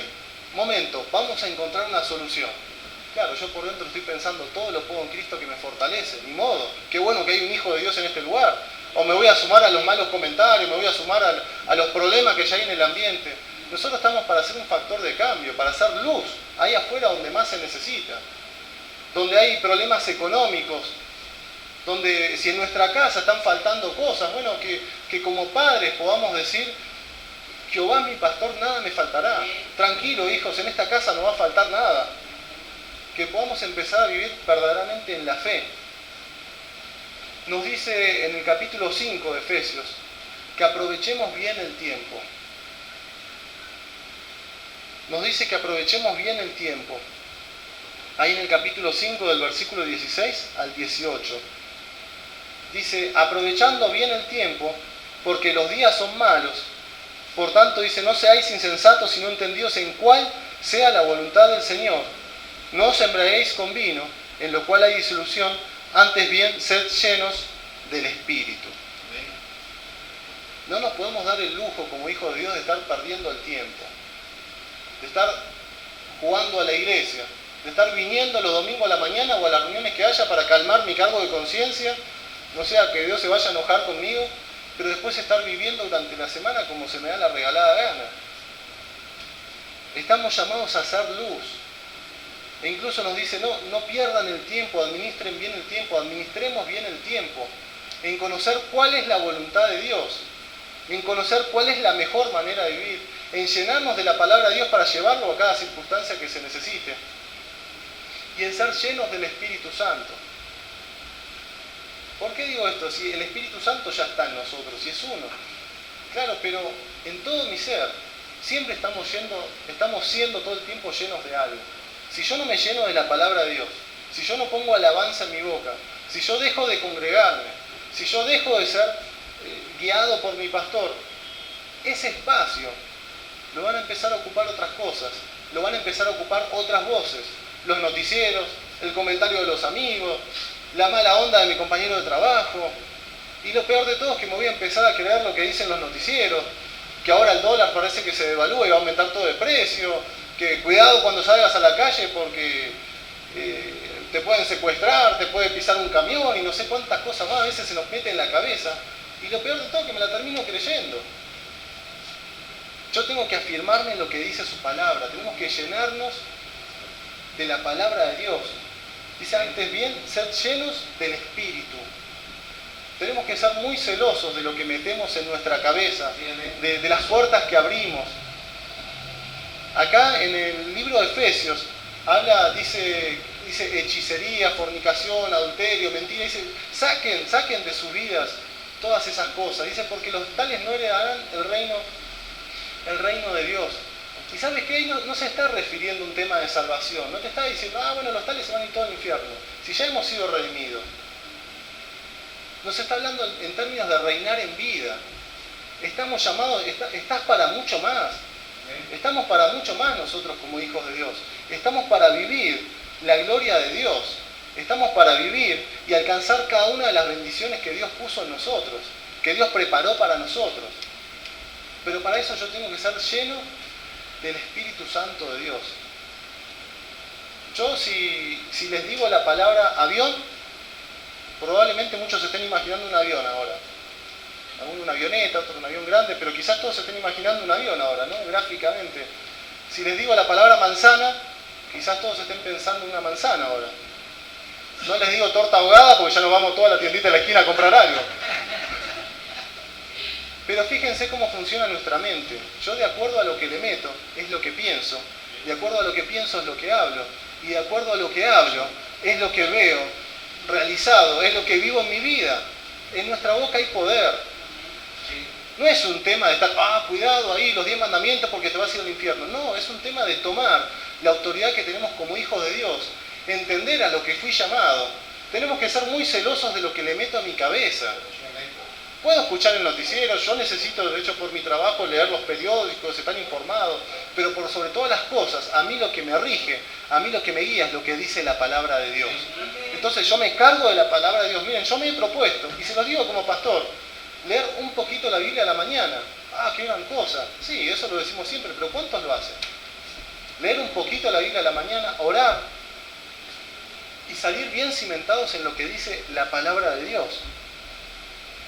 momento, vamos a encontrar una solución. Claro, yo por dentro estoy pensando, todo lo puedo en Cristo que me fortalece, ni modo, qué bueno que hay un hijo de Dios en este lugar. O me voy a sumar a los malos comentarios, me voy a sumar a los problemas que ya hay en el ambiente. Nosotros estamos para ser un factor de cambio, para hacer luz, ahí afuera donde más se necesita. Donde hay problemas económicos, donde si en nuestra casa están faltando cosas, bueno, que como padres podamos decir, Jehová es mi pastor, nada me faltará. Tranquilo, hijos, en esta casa no va a faltar nada. Que podamos empezar a vivir verdaderamente en la fe. Nos dice en el capítulo 5 de Efesios que aprovechemos bien el tiempo. Nos dice que aprovechemos bien el tiempo. Ahí en el capítulo 5 del versículo 16 al 18. dice, aprovechando bien el tiempo, porque los días son malos. Por tanto, dice, no seáis insensatos, sino entendidos en cuál sea la voluntad del Señor. No os embriaguéis con vino, en lo cual hay disolución, antes bien, sed llenos del Espíritu. No nos podemos dar el lujo, como hijos de Dios, de estar perdiendo el tiempo, de estar jugando a la iglesia, de estar viniendo los domingos a la mañana o a las reuniones que haya para calmar mi cargo de conciencia, no sea que Dios se vaya a enojar conmigo, pero después estar viviendo durante la semana como se me da la regalada gana. Estamos llamados a hacer luz. E incluso nos dice, no pierdan el tiempo, administren bien el tiempo, administremos bien el tiempo, en conocer cuál es la voluntad de Dios, en conocer cuál es la mejor manera de vivir, en llenarnos de la palabra de Dios para llevarlo a cada circunstancia que se necesite, y en ser llenos del Espíritu Santo. ¿Por qué digo esto? Si el Espíritu Santo ya está en nosotros, si es uno. Claro, pero en todo mi ser, siempre estamos siendo todo el tiempo llenos de algo. Si yo no me lleno de la palabra de Dios, si yo no pongo alabanza en mi boca, si yo dejo de congregarme, si yo dejo de ser guiado por mi pastor, ese espacio lo van a empezar a ocupar otras cosas, lo van a empezar a ocupar otras voces, los noticieros, el comentario de los amigos, la mala onda de mi compañero de trabajo, y lo peor de todo es que me voy a empezar a creer lo que dicen los noticieros, que ahora el dólar parece que se devalúa y va a aumentar todo de precio, que cuidado cuando salgas a la calle porque te pueden secuestrar, te puede pisar un camión y no sé cuántas cosas más a veces se nos mete en la cabeza, y lo peor de todo es que me la termino creyendo. Yo tengo que afirmarme en lo que dice su palabra, tenemos que llenarnos de la palabra de Dios. Dice antes bien, ser llenos del Espíritu. Tenemos que ser muy celosos de lo que metemos en nuestra cabeza, de las puertas que abrimos. Acá en el libro de Efesios dice hechicería, fornicación, adulterio, mentira, dice saquen de sus vidas todas esas cosas. Dice porque los tales no heredarán el reino de Dios. Y sabes que ahí no se está refiriendo a un tema de salvación, no te está diciendo, bueno, los tales se van a ir todo al infierno, si ya hemos sido redimidos. Nos está hablando en términos de reinar en vida. Estamos llamados, estás para mucho más. Estamos para mucho más nosotros como hijos de Dios. Estamos para vivir la gloria de Dios. Estamos para vivir y alcanzar cada una de las bendiciones que Dios puso en nosotros, que Dios preparó para nosotros. Pero para eso yo tengo que ser lleno del Espíritu Santo de Dios. Yo si les digo la palabra avión, probablemente muchos se estén imaginando un avión ahora. Algunos una avioneta, otro un avión grande, pero quizás todos se estén imaginando un avión ahora, ¿no? Gráficamente. Si les digo la palabra manzana, quizás todos estén pensando en una manzana ahora. No les digo torta ahogada porque ya nos vamos toda la tiendita de la esquina a comprar algo. Pero fíjense cómo funciona nuestra mente. Yo de acuerdo a lo que le meto, es lo que pienso. De acuerdo a lo que pienso es lo que hablo. Y de acuerdo a lo que hablo, es lo que veo realizado, es lo que vivo en mi vida. En nuestra boca hay poder. No es un tema de estar, cuidado ahí, los 10 mandamientos porque te vas a ir al infierno. No, es un tema de tomar la autoridad que tenemos como hijos de Dios, entender a lo que fui llamado. Tenemos que ser muy celosos de lo que le meto a mi cabeza. Puedo escuchar el noticiero, yo necesito, de hecho por mi trabajo, leer los periódicos, estar informado, pero por sobre todas las cosas, a mí lo que me rige, a mí lo que me guía es lo que dice la palabra de Dios. Entonces yo me cargo de la palabra de Dios. Miren, yo me he propuesto, y se lo digo como pastor, leer un poquito la Biblia a la mañana. Qué gran cosa. Sí, eso lo decimos siempre, pero ¿cuántos lo hacen? Leer un poquito la Biblia a la mañana, orar, y salir bien cimentados en lo que dice la palabra de Dios.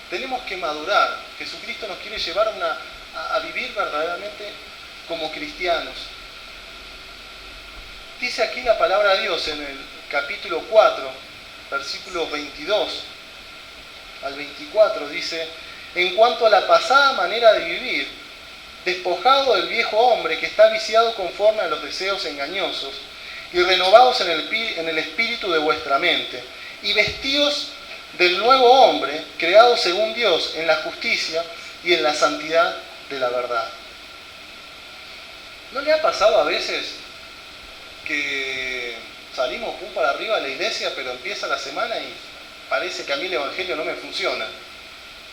Tenemos que madurar. Jesucristo nos quiere llevar a vivir verdaderamente como cristianos. Dice aquí la palabra de Dios en el capítulo 4, versículos 22 al 24, dice: en cuanto a la pasada manera de vivir, despojado del viejo hombre que está viciado conforme a los deseos engañosos, y renovados en el espíritu de vuestra mente, y vestidos del nuevo hombre, creado según Dios en la justicia y en la santidad de la verdad. ¿No le ha pasado a veces que salimos pum para arriba a la iglesia, pero empieza la semana y parece que a mí el Evangelio no me funciona.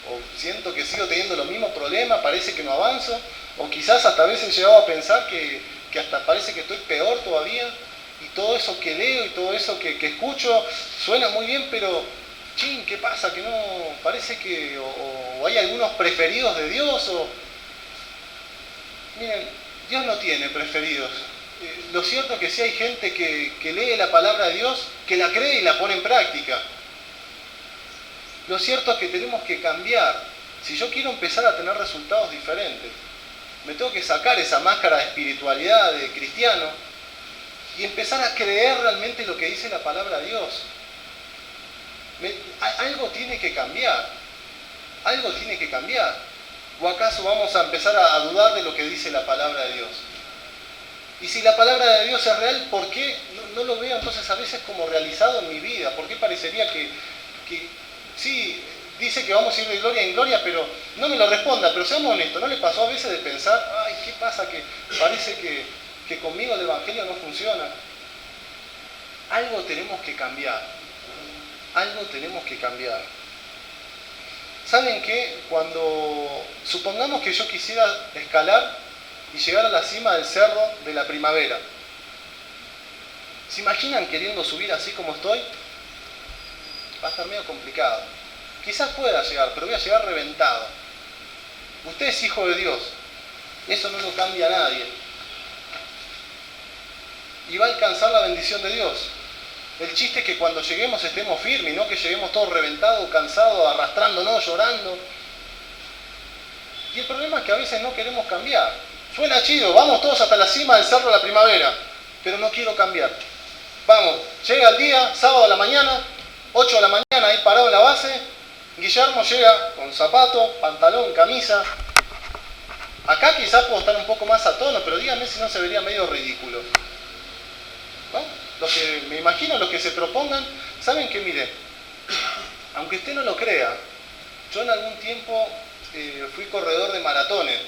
O siento que sigo teniendo los mismos problemas, parece que no avanzo. O quizás hasta a veces he llegado a pensar que hasta parece que estoy peor todavía. Y todo eso que leo y todo eso que escucho suena muy bien, pero chin, ¿qué pasa? Que no, parece que o hay algunos preferidos de Dios o... Miren, Dios no tiene preferidos. Lo cierto es que sí hay gente que lee la palabra de Dios, que la cree y la pone en práctica. Lo cierto es que tenemos que cambiar. Si yo quiero empezar a tener resultados diferentes, me tengo que sacar esa máscara de espiritualidad de cristiano y empezar a creer realmente lo que dice la palabra de Dios. Algo tiene que cambiar. Algo tiene que cambiar. ¿O acaso vamos a empezar a dudar de lo que dice la palabra de Dios? Y si la palabra de Dios es real, ¿por qué no lo veo entonces a veces como realizado en mi vida? ¿Por qué parecería que sí, dice que vamos a ir de gloria en gloria, pero no me lo responda? Pero seamos honestos, ¿no le pasó a veces de pensar, ay, ¿qué pasa? Que parece que conmigo el Evangelio no funciona. Algo tenemos que cambiar. Algo tenemos que cambiar. ¿Saben qué? Cuando supongamos que yo quisiera escalar y llegar a la cima del cerro de la Primavera, ¿se imaginan queriendo subir así como estoy? Va a estar medio complicado. Quizás pueda llegar, pero voy a llegar reventado. Usted es hijo de Dios. Eso no lo cambia a nadie. Y va a alcanzar la bendición de Dios. El chiste es que cuando lleguemos estemos firmes, no que lleguemos todos reventados, cansados, arrastrándonos, llorando. Y el problema es que a veces no queremos cambiar. Suena chido, vamos todos hasta la cima del cerro de la Primavera, pero no quiero cambiar. Vamos, llega el día, sábado a la mañana, 8 de la mañana, ahí parado en la base. Guillermo llega con zapato, pantalón, camisa. Acá quizás puedo estar un poco más a tono, pero díganme si no se vería medio ridículo. ¿No? Me imagino los que se propongan, saben que miren, aunque usted no lo crea, yo en algún tiempo fui corredor de maratones.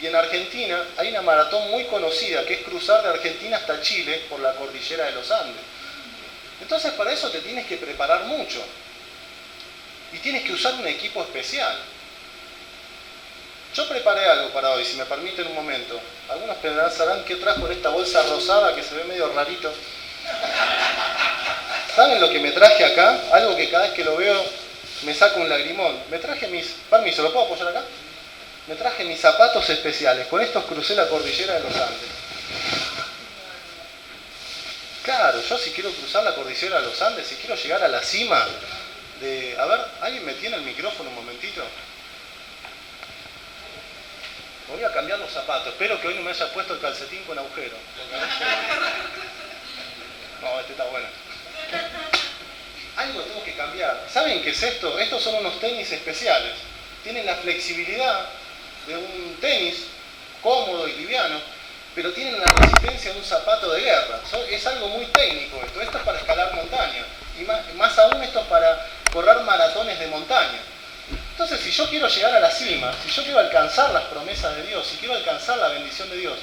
Y en Argentina hay una maratón muy conocida, que es cruzar de Argentina hasta Chile por la cordillera de los Andes. Entonces para eso te tienes que preparar mucho. Y tienes que usar un equipo especial. Yo preparé algo para hoy, si me permiten un momento. Algunos pensarán que trajo en esta bolsa rosada que se ve medio rarito. ¿Saben lo que me traje acá? Algo que cada vez que lo veo me saca un lagrimón. Me traje Permiso, ¿lo puedo apoyar acá? Me traje mis zapatos especiales. Con estos crucé la cordillera de los Andes. Claro, yo si quiero cruzar la cordillera de los Andes, si quiero llegar a la cima de... A ver, ¿alguien me tiene el micrófono un momentito? Me voy a cambiar los zapatos. Espero que hoy no me haya puesto el calcetín con agujero. No, este está bueno. Algo tengo que cambiar. ¿Saben qué es esto? Estos son unos tenis especiales. Tienen la flexibilidad de un tenis cómodo y liviano, pero tienen la resistencia de un zapato de guerra. Es algo muy técnico esto. Esto es para escalar montaña. Y más aún esto es para correr maratones de montaña. Entonces, si yo quiero llegar a la cima, si yo quiero alcanzar las promesas de Dios, si quiero alcanzar la bendición de Dios,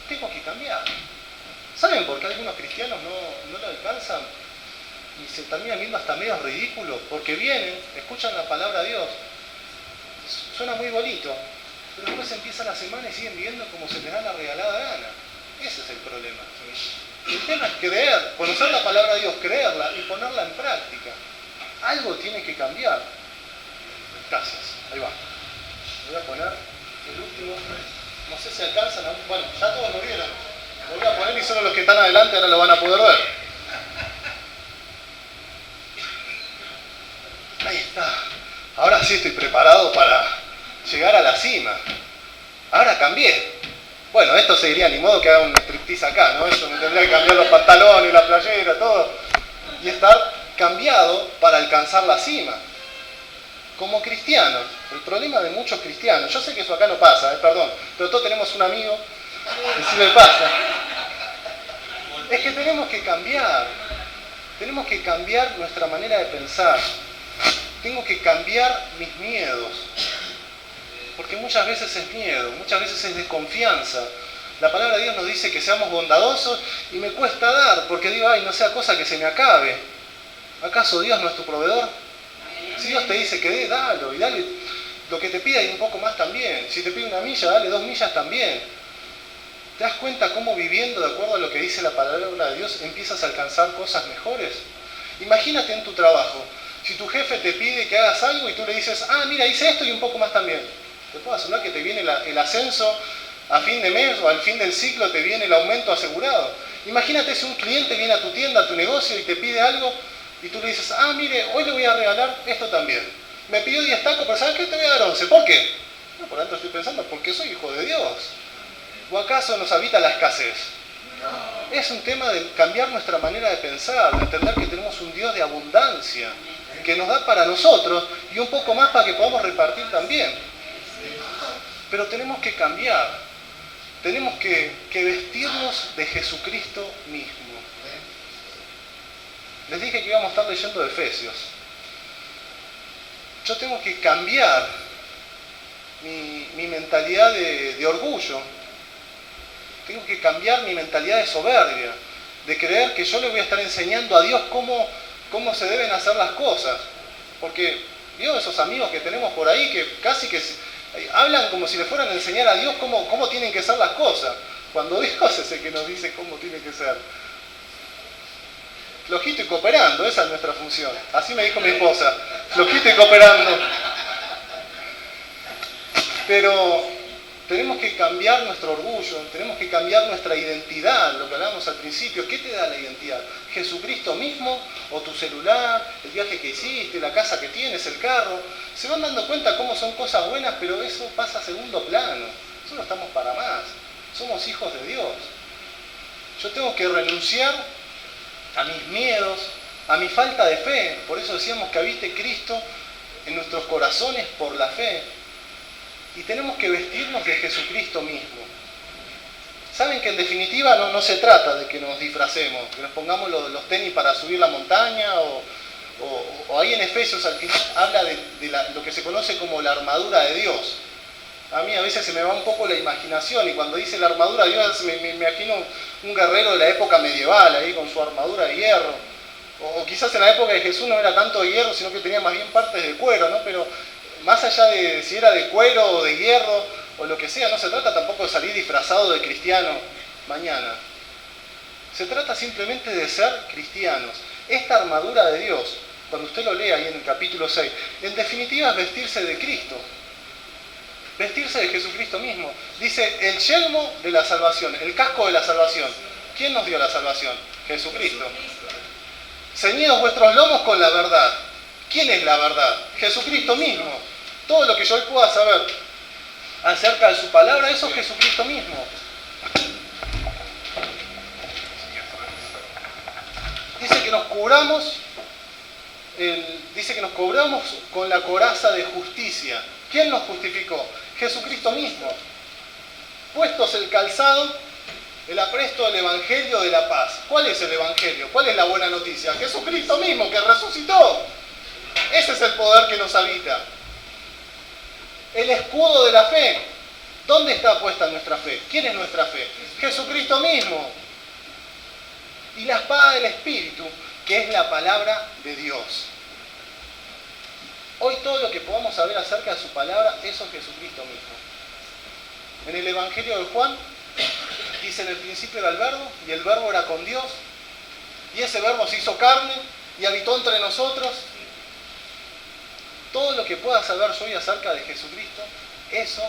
tengo que cambiar. ¿Saben por qué algunos cristianos no lo alcanzan? Y se terminan viendo hasta medio ridículos, porque vienen, escuchan la palabra de Dios, suena muy bonito, pero después empieza la semana y siguen viviendo como se les da la regalada gana. Ese es el problema. El tema es creer, conocer la palabra de Dios, creerla y ponerla en práctica. Algo tiene que cambiar. Gracias, ahí va. Voy a poner el último, no sé si alcanzan a... Bueno, ya todos lo vieron. Lo voy a poner y solo los que están adelante ahora lo van a poder ver. Ahí está. Ahora sí estoy preparado para llegar a la cima. Ahora cambié. Bueno, esto seguiría ni modo que haga un striptease acá, ¿no? Eso me tendría que cambiar los pantalones, la playera, todo. Y estar cambiado para alcanzar la cima. Como cristianos, el problema de muchos cristianos, yo sé que eso acá no pasa, perdón, pero todos tenemos un amigo que sí me pasa. Es que tenemos que cambiar nuestra manera de pensar. Tengo que cambiar mis miedos. Porque muchas veces es miedo, muchas veces es desconfianza. La palabra de Dios nos dice que seamos bondadosos y me cuesta dar, porque digo, ay, no sea cosa que se me acabe. ¿Acaso Dios no es tu proveedor? Si Dios te dice que dé, dalo, y dale lo que te pida y un poco más también. Si te pide 1 milla, dale 2 millas también. ¿Te das cuenta cómo viviendo de acuerdo a lo que dice la palabra de Dios empiezas a alcanzar cosas mejores? Imagínate en tu trabajo, si tu jefe te pide que hagas algo y tú le dices, mira, hice esto y un poco más también. Te puedo asegurar que te viene el ascenso a fin de mes o al fin del ciclo te viene el aumento asegurado. Imagínate si un cliente viene a tu tienda, a tu negocio y te pide algo y tú le dices, mire, hoy le voy a regalar esto también. Me pidió 10 tacos, pero ¿sabes qué? Te voy a dar 11. ¿Por qué? No, por tanto estoy pensando, porque soy hijo de Dios. ¿O acaso nos habita la escasez? Es un tema de cambiar nuestra manera de pensar, de entender que tenemos un Dios de abundancia, que nos da para nosotros y un poco más para que podamos repartir también. Pero tenemos que cambiar, tenemos que vestirnos de Jesucristo mismo. Les dije que íbamos a estar leyendo de Efesios. Yo tengo que cambiar mi mentalidad de orgullo. Tengo que cambiar mi mentalidad de soberbia, de creer que yo le voy a estar enseñando a Dios cómo se deben hacer las cosas. Porque vio esos amigos que tenemos por ahí que casi que hablan como si le fueran a enseñar a Dios cómo tienen que ser las cosas, cuando Dios es el que nos dice cómo tiene que ser. Flojito y cooperando, esa es nuestra función. Así me dijo mi esposa, flojito y cooperando. Pero tenemos que cambiar nuestro orgullo, tenemos que cambiar nuestra identidad, lo que hablábamos al principio. ¿Qué te da la identidad? ¿Jesucristo mismo? ¿O tu celular? ¿El viaje que hiciste? ¿La casa que tienes? ¿El carro? Se van dando cuenta cómo son cosas buenas, pero eso pasa a segundo plano. Nosotros estamos para más. Somos hijos de Dios. Yo tengo que renunciar a mis miedos, a mi falta de fe. Por eso decíamos que habite Cristo en nuestros corazones por la fe. Y tenemos que vestirnos de Jesucristo mismo. Saben que en definitiva no se trata de que nos disfracemos, que nos pongamos los tenis para subir la montaña, o ahí en Efesios al final habla de lo que se conoce como la armadura de Dios. A mí a veces se me va un poco la imaginación y cuando dice la armadura de Dios me imagino un guerrero de la época medieval ahí con su armadura de hierro. O quizás en la época de Jesús no era tanto de hierro, sino que tenía más bien partes de cuero, ¿no? Pero más allá de si era de cuero o de hierro o lo que sea, no se trata tampoco de salir disfrazado de cristiano mañana. Se trata simplemente de ser cristianos. Esta armadura de Dios, cuando usted lo lee ahí en el capítulo 6, en definitiva es vestirse de Cristo. Vestirse de Jesucristo mismo. Dice, el yelmo de la salvación, el casco de la salvación. ¿Quién nos dio la salvación? Jesucristo. Ceñidos vuestros lomos con la verdad. ¿Quién es la verdad? Jesucristo mismo. Todo lo que yo hoy pueda saber acerca de su palabra, eso es Jesucristo mismo. Dice que nos cubramos con la coraza de justicia. ¿Quién nos justificó? Jesucristo mismo. Puestos el calzado, el apresto del Evangelio de la paz. ¿Cuál es el Evangelio? ¿Cuál es la buena noticia? Jesucristo mismo, que resucitó. Ese es el poder que nos habita. El escudo de la fe. ¿Dónde está puesta nuestra fe? ¿Quién es nuestra fe? Jesucristo mismo. Y la espada del Espíritu, que es la palabra de Dios. Hoy todo lo que podamos saber acerca de su palabra, eso es Jesucristo mismo. En el Evangelio de Juan, dice en el principio era el Verbo, y el Verbo era con Dios, y ese Verbo se hizo carne y habitó entre nosotros. Todo lo que pueda saber yo hoy acerca de Jesucristo, eso,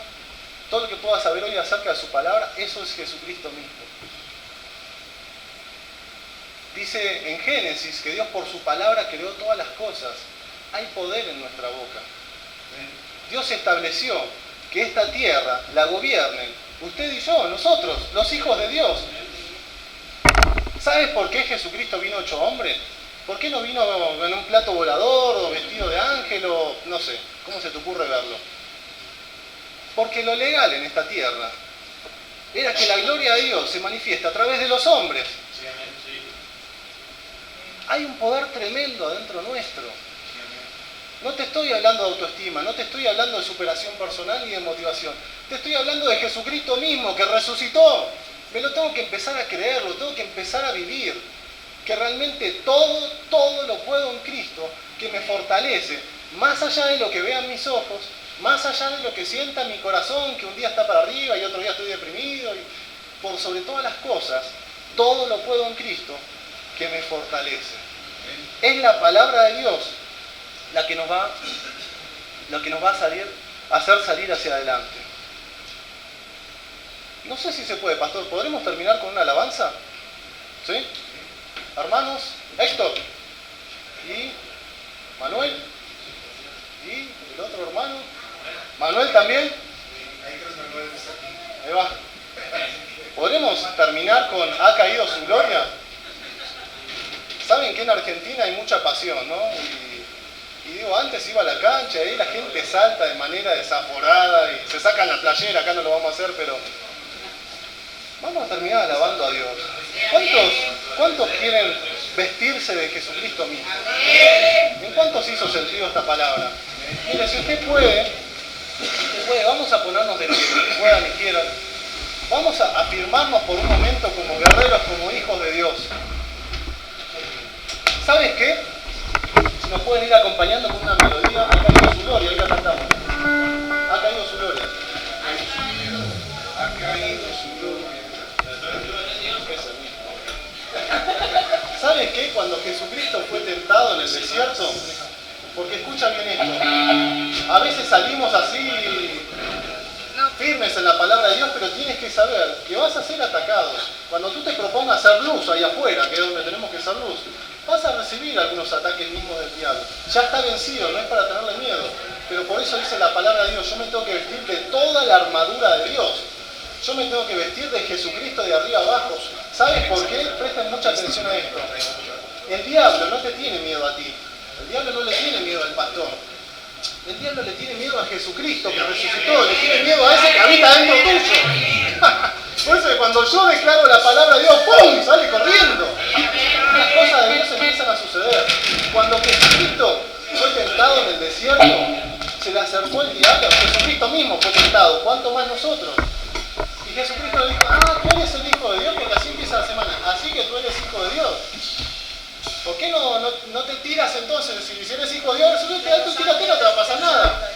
todo lo que pueda saber hoy acerca de su palabra, eso es Jesucristo mismo. Dice en Génesis que Dios por su palabra creó todas las cosas. Hay poder en nuestra boca. Dios estableció que esta tierra la gobiernen usted y yo, nosotros, los hijos de Dios. ¿Sabes por qué Jesucristo vino hecho hombre? ¿Por qué no vino en un plato volador o vestido de ángel o no sé? ¿Cómo se te ocurre verlo? Porque lo legal en esta tierra era que la gloria de Dios se manifiesta a través de los hombres. Hay un poder tremendo adentro nuestro. No te estoy hablando de autoestima, no te estoy hablando de superación personal ni de motivación. Te estoy hablando de Jesucristo mismo, que resucitó. Me lo tengo que empezar a creer, lo tengo que empezar a vivir. que realmente todo lo puedo en Cristo, que me fortalece, más allá de lo que vean mis ojos, más allá de lo que sienta mi corazón, que un día está para arriba y otro día estoy deprimido, y por sobre todas las cosas, todo lo puedo en Cristo, que me fortalece. Es la palabra de Dios la que nos va a hacer salir hacia adelante. No sé si se puede, pastor. ¿Podremos terminar con una alabanza? ¿Sí? Hermanos, Héctor y Manuel y el otro hermano. Manuel también. Ahí va. ¿Podremos terminar con "Ha caído su gloria"? Saben que en Argentina hay mucha pasión, ¿no? Y digo, antes iba a la cancha y ahí la gente salta de manera desaforada y se sacan la playera. Acá no lo vamos a hacer, pero vamos a terminar alabando a Dios. ¿Cuántos quieren vestirse de Jesucristo mismo? ¿En cuántos hizo sentido esta palabra? Mire, si usted puede, vamos a ponernos de pie, los que puedan y quieran. Vamos a afirmarnos por un momento como guerreros, como hijos de Dios. ¿Sabes qué? Si nos pueden ir acompañando con una melodía, "Ha caído su gloria", hoy la cantamos. "Ha caído su gloria". Ha caído su gloria. ¿Sabes qué? Cuando Jesucristo fue tentado en el desierto, porque escucha bien esto, a veces salimos así firmes en la palabra de Dios, pero tienes que saber que vas a ser atacado. Cuando tú te propongas ser luz ahí afuera, que es donde tenemos que ser luz, vas a recibir algunos ataques mismos del diablo. Ya está vencido, no es para tenerle miedo, pero por eso dice la palabra de Dios, yo me tengo que vestir de toda la armadura de Dios. Yo me tengo que vestir de Jesucristo de arriba abajo. ¿Sabes por qué? Presten mucha atención a esto. El diablo no te tiene miedo a ti. El diablo no le tiene miedo al pastor. El diablo le tiene miedo a Jesucristo que resucitó. Le tiene miedo a ese que habita dentro tuyo. Por eso que cuando yo declaro la palabra de Dios, ¡pum!, sale corriendo. Las cosas de Dios empiezan a suceder. Cuando Jesucristo fue tentado en el desierto, se le acercó el diablo. Jesucristo mismo fue tentado. ¿Cuánto más nosotros? Y Jesucristo le dijo, tú eres el Hijo de Dios, porque así empieza la semana. Así que tú eres Hijo de Dios. ¿Por qué no te tiras entonces? Si eres Hijo de Dios, tú tírate, no te va a pasar nada.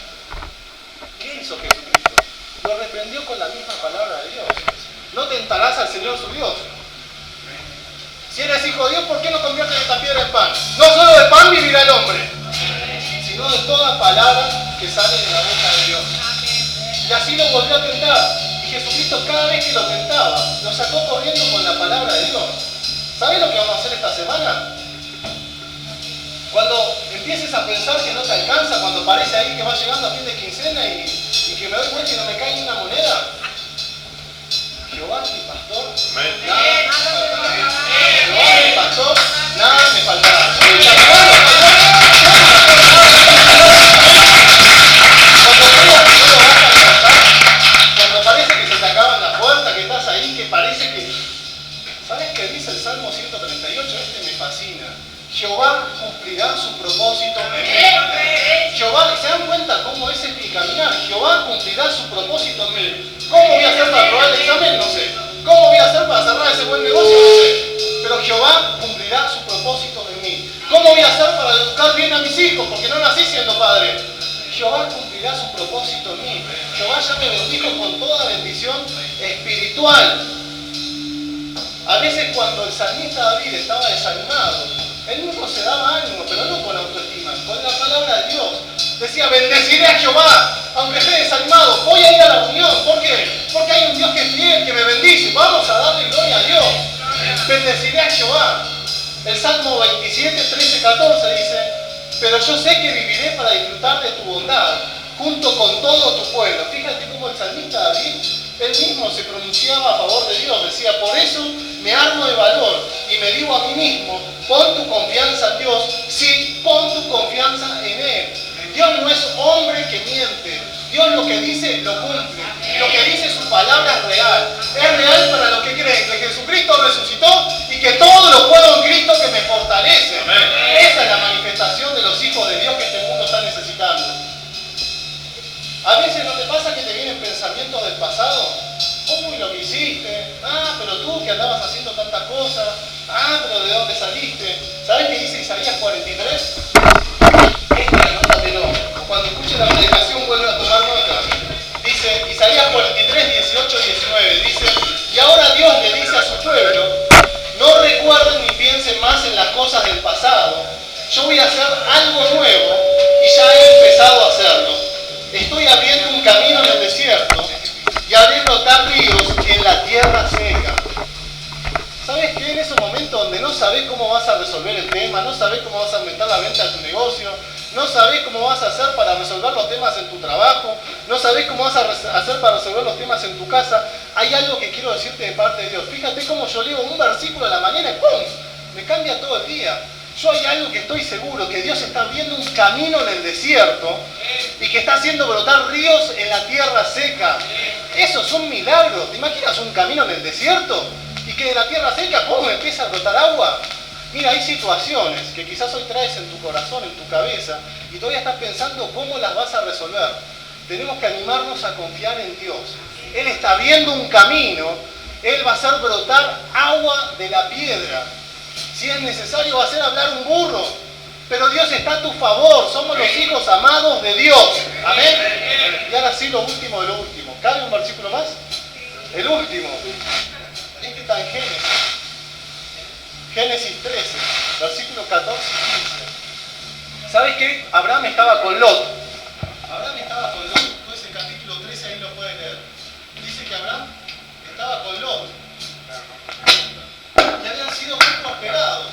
¿Qué hizo Jesucristo? Lo reprendió con la misma palabra de Dios. No tentarás al Señor su Dios. Si eres Hijo de Dios, ¿por qué no conviertes esta piedra en pan? No solo de pan vivirá el hombre, sino de toda palabra que sale de la boca de Dios. Y así lo volvió a tentar. Y Jesucristo cada vez que lo tentaba, lo sacó corriendo con la palabra de Dios. ¿Sabes lo que vamos a hacer esta semana? Cuando empieces a pensar que no te alcanza, cuando parece ahí que vas llegando a fin de quincena y que me doy cuenta y no me cae ni una moneda, Jehová es mi pastor, nada me faltará. Jehová es mi pastor, nada me faltará. Cuando parece que se te acaban las puertas, que estás ahí, que parece que... ¿Sabes qué dice el Salmo 138? Este me fascina. Jehová cumplirá su propósito en mí. Jehová, ¿se dan cuenta cómo es mi caminar? Jehová cumplirá su propósito en mí. ¿Cómo voy a hacer para aprobar el examen? No sé. ¿Cómo voy a hacer para cerrar ese buen negocio? No sé. Pero Jehová cumplirá su propósito en mí. ¿Cómo voy a hacer para educar bien a mis hijos? Porque no nací siendo padre. Jehová cumplirá su propósito en mí. Jehová ya me bendijo con toda bendición espiritual. A veces cuando el salmista David estaba desanimado, él mismo se daba ánimo, pero no con autoestima, con la palabra de Dios. Decía, bendeciré a Jehová, aunque esté desanimado, voy a ir a la reunión. ¿Por qué? Porque hay un Dios que es fiel, que me bendice. Vamos a darle gloria a Dios. Bendeciré a Jehová. El Salmo 27, 13, 14 dice, pero yo sé que viviré para disfrutar de tu bondad, junto con todo tu pueblo. Fíjate cómo el salmista David, él mismo se pronunciaba a favor de Dios. Decía, por eso me armo de valor y me digo a mí mismo, pon tu confianza en Dios, sí, pon tu confianza en Él. Dios no es hombre que miente. Dios lo que dice, lo cumple. Lo que dice su palabra es real. Es real para los que creen que Jesucristo resucitó y que todo lo puedo en Cristo que me fortalece. Amén. Esa es la manifestación de los hijos de Dios que este mundo está necesitando. A veces no te pasa que te vienen pensamientos del pasado. Uy, lo que hiciste. Pero tú que andabas haciendo tantas cosas. pero ¿de dónde saliste? ¿Sabés qué dice Isaías 43? Anótatelo. Cuando escuches la predicación vuelve a tomar nota. Dice Isaías 43, 18, 19. Dice, y ahora Dios le dice a su pueblo, no recuerden ni piensen más en las cosas del pasado. Yo voy a hacer algo nuevo y ya he empezado a hacerlo. Estoy abriendo un camino en el desierto y haré brotar ríos en la tierra seca. ¿Sabes qué? En ese momento donde no sabés cómo vas a resolver el tema, no sabés cómo vas a aumentar la venta de tu negocio, no sabés cómo vas a hacer para resolver los temas en tu trabajo, no sabés cómo vas a hacer para resolver los temas en tu casa, hay algo que quiero decirte de parte de Dios. Fíjate cómo yo leo un versículo a la mañana y ¡pum! Me cambia todo el día. Yo hay algo que estoy seguro, que Dios está abriendo un camino en el desierto y que está haciendo brotar ríos en la tierra seca. Eso es un milagro. ¿Te imaginas un camino en el desierto? Y que de la tierra seca, ¡pum!, empieza a brotar agua. Mira, hay situaciones que quizás hoy traes en tu corazón, en tu cabeza, y todavía estás pensando cómo las vas a resolver. Tenemos que animarnos a confiar en Dios. Él está abriendo un camino, Él va a hacer brotar agua de la piedra. Si es necesario, va a hacer hablar un burro. Pero Dios está a tu favor, somos los hijos amados de Dios. Amén. Y ahora sí, lo último de lo último. ¿Cabe un versículo más? El último. Este está en Génesis. Génesis 13, versículo 14 y 15. ¿Sabes qué? Abraham estaba con Lot. Abraham estaba con Lot. Entonces el capítulo 13 ahí lo puedes leer. Dice que Abraham estaba con Lot. Y habían sido muy prosperados.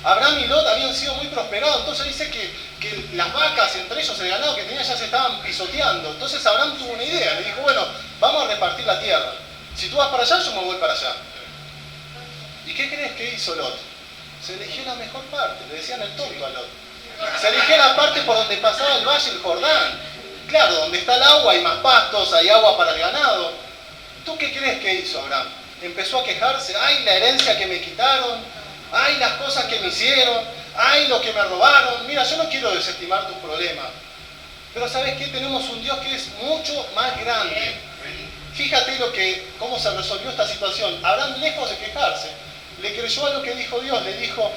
Abraham y Lot habían sido muy prosperados. Entonces dice que las vacas, entre ellos el ganado que tenía, ya se estaban pisoteando. Entonces Abraham tuvo una idea. Le dijo, bueno, vamos a repartir la tierra. Si tú vas para allá, yo me voy para allá. ¿Y qué crees que hizo Lot? Se eligió la mejor parte, le decían el tonto a Lot. Se eligió la parte por donde pasaba el valle del Jordán. Claro, donde está el agua hay más pastos, hay agua para el ganado. ¿Tú qué crees que hizo Abraham? Empezó a quejarse, ay, la herencia que me quitaron, ay, las cosas que me hicieron, ay, lo que me robaron. Mira, yo no quiero desestimar tus problemas, pero ¿sabes qué? Tenemos un Dios que es mucho más grande. Fíjate cómo se resolvió esta situación. Abraham, lejos de quejarse, le creyó a lo que dijo Dios. Le dijo,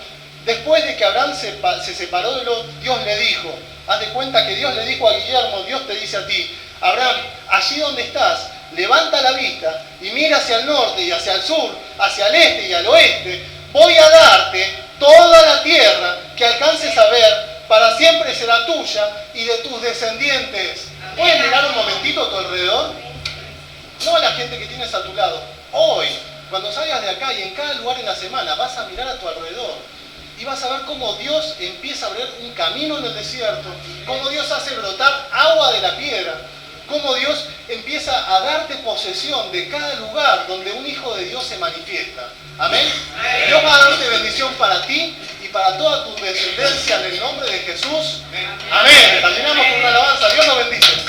después de que Abraham se separó de Lot, Dios le dijo, haz de cuenta que Dios le dijo a Guillermo, Dios te dice a ti, Abraham, allí donde estás, levanta la vista y mira hacia el norte y hacia el sur, hacia el este y al oeste. Voy a darte toda la tierra que alcances a ver, para siempre será tuya y de tus descendientes. ¿Puedes mirar un momentito a tu alrededor? No a la gente que tienes a tu lado. Hoy, cuando salgas de acá y en cada lugar en la semana, vas a mirar a tu alrededor y vas a ver cómo Dios empieza a abrir un camino en el desierto, cómo Dios hace brotar agua de la piedra, cómo Dios empieza a darte posesión de cada lugar donde un hijo de Dios se manifiesta. Amén. Dios va a darte bendición para ti y para toda tu descendencia en el nombre de Jesús. Amén. Terminamos con una alabanza. Dios nos bendice.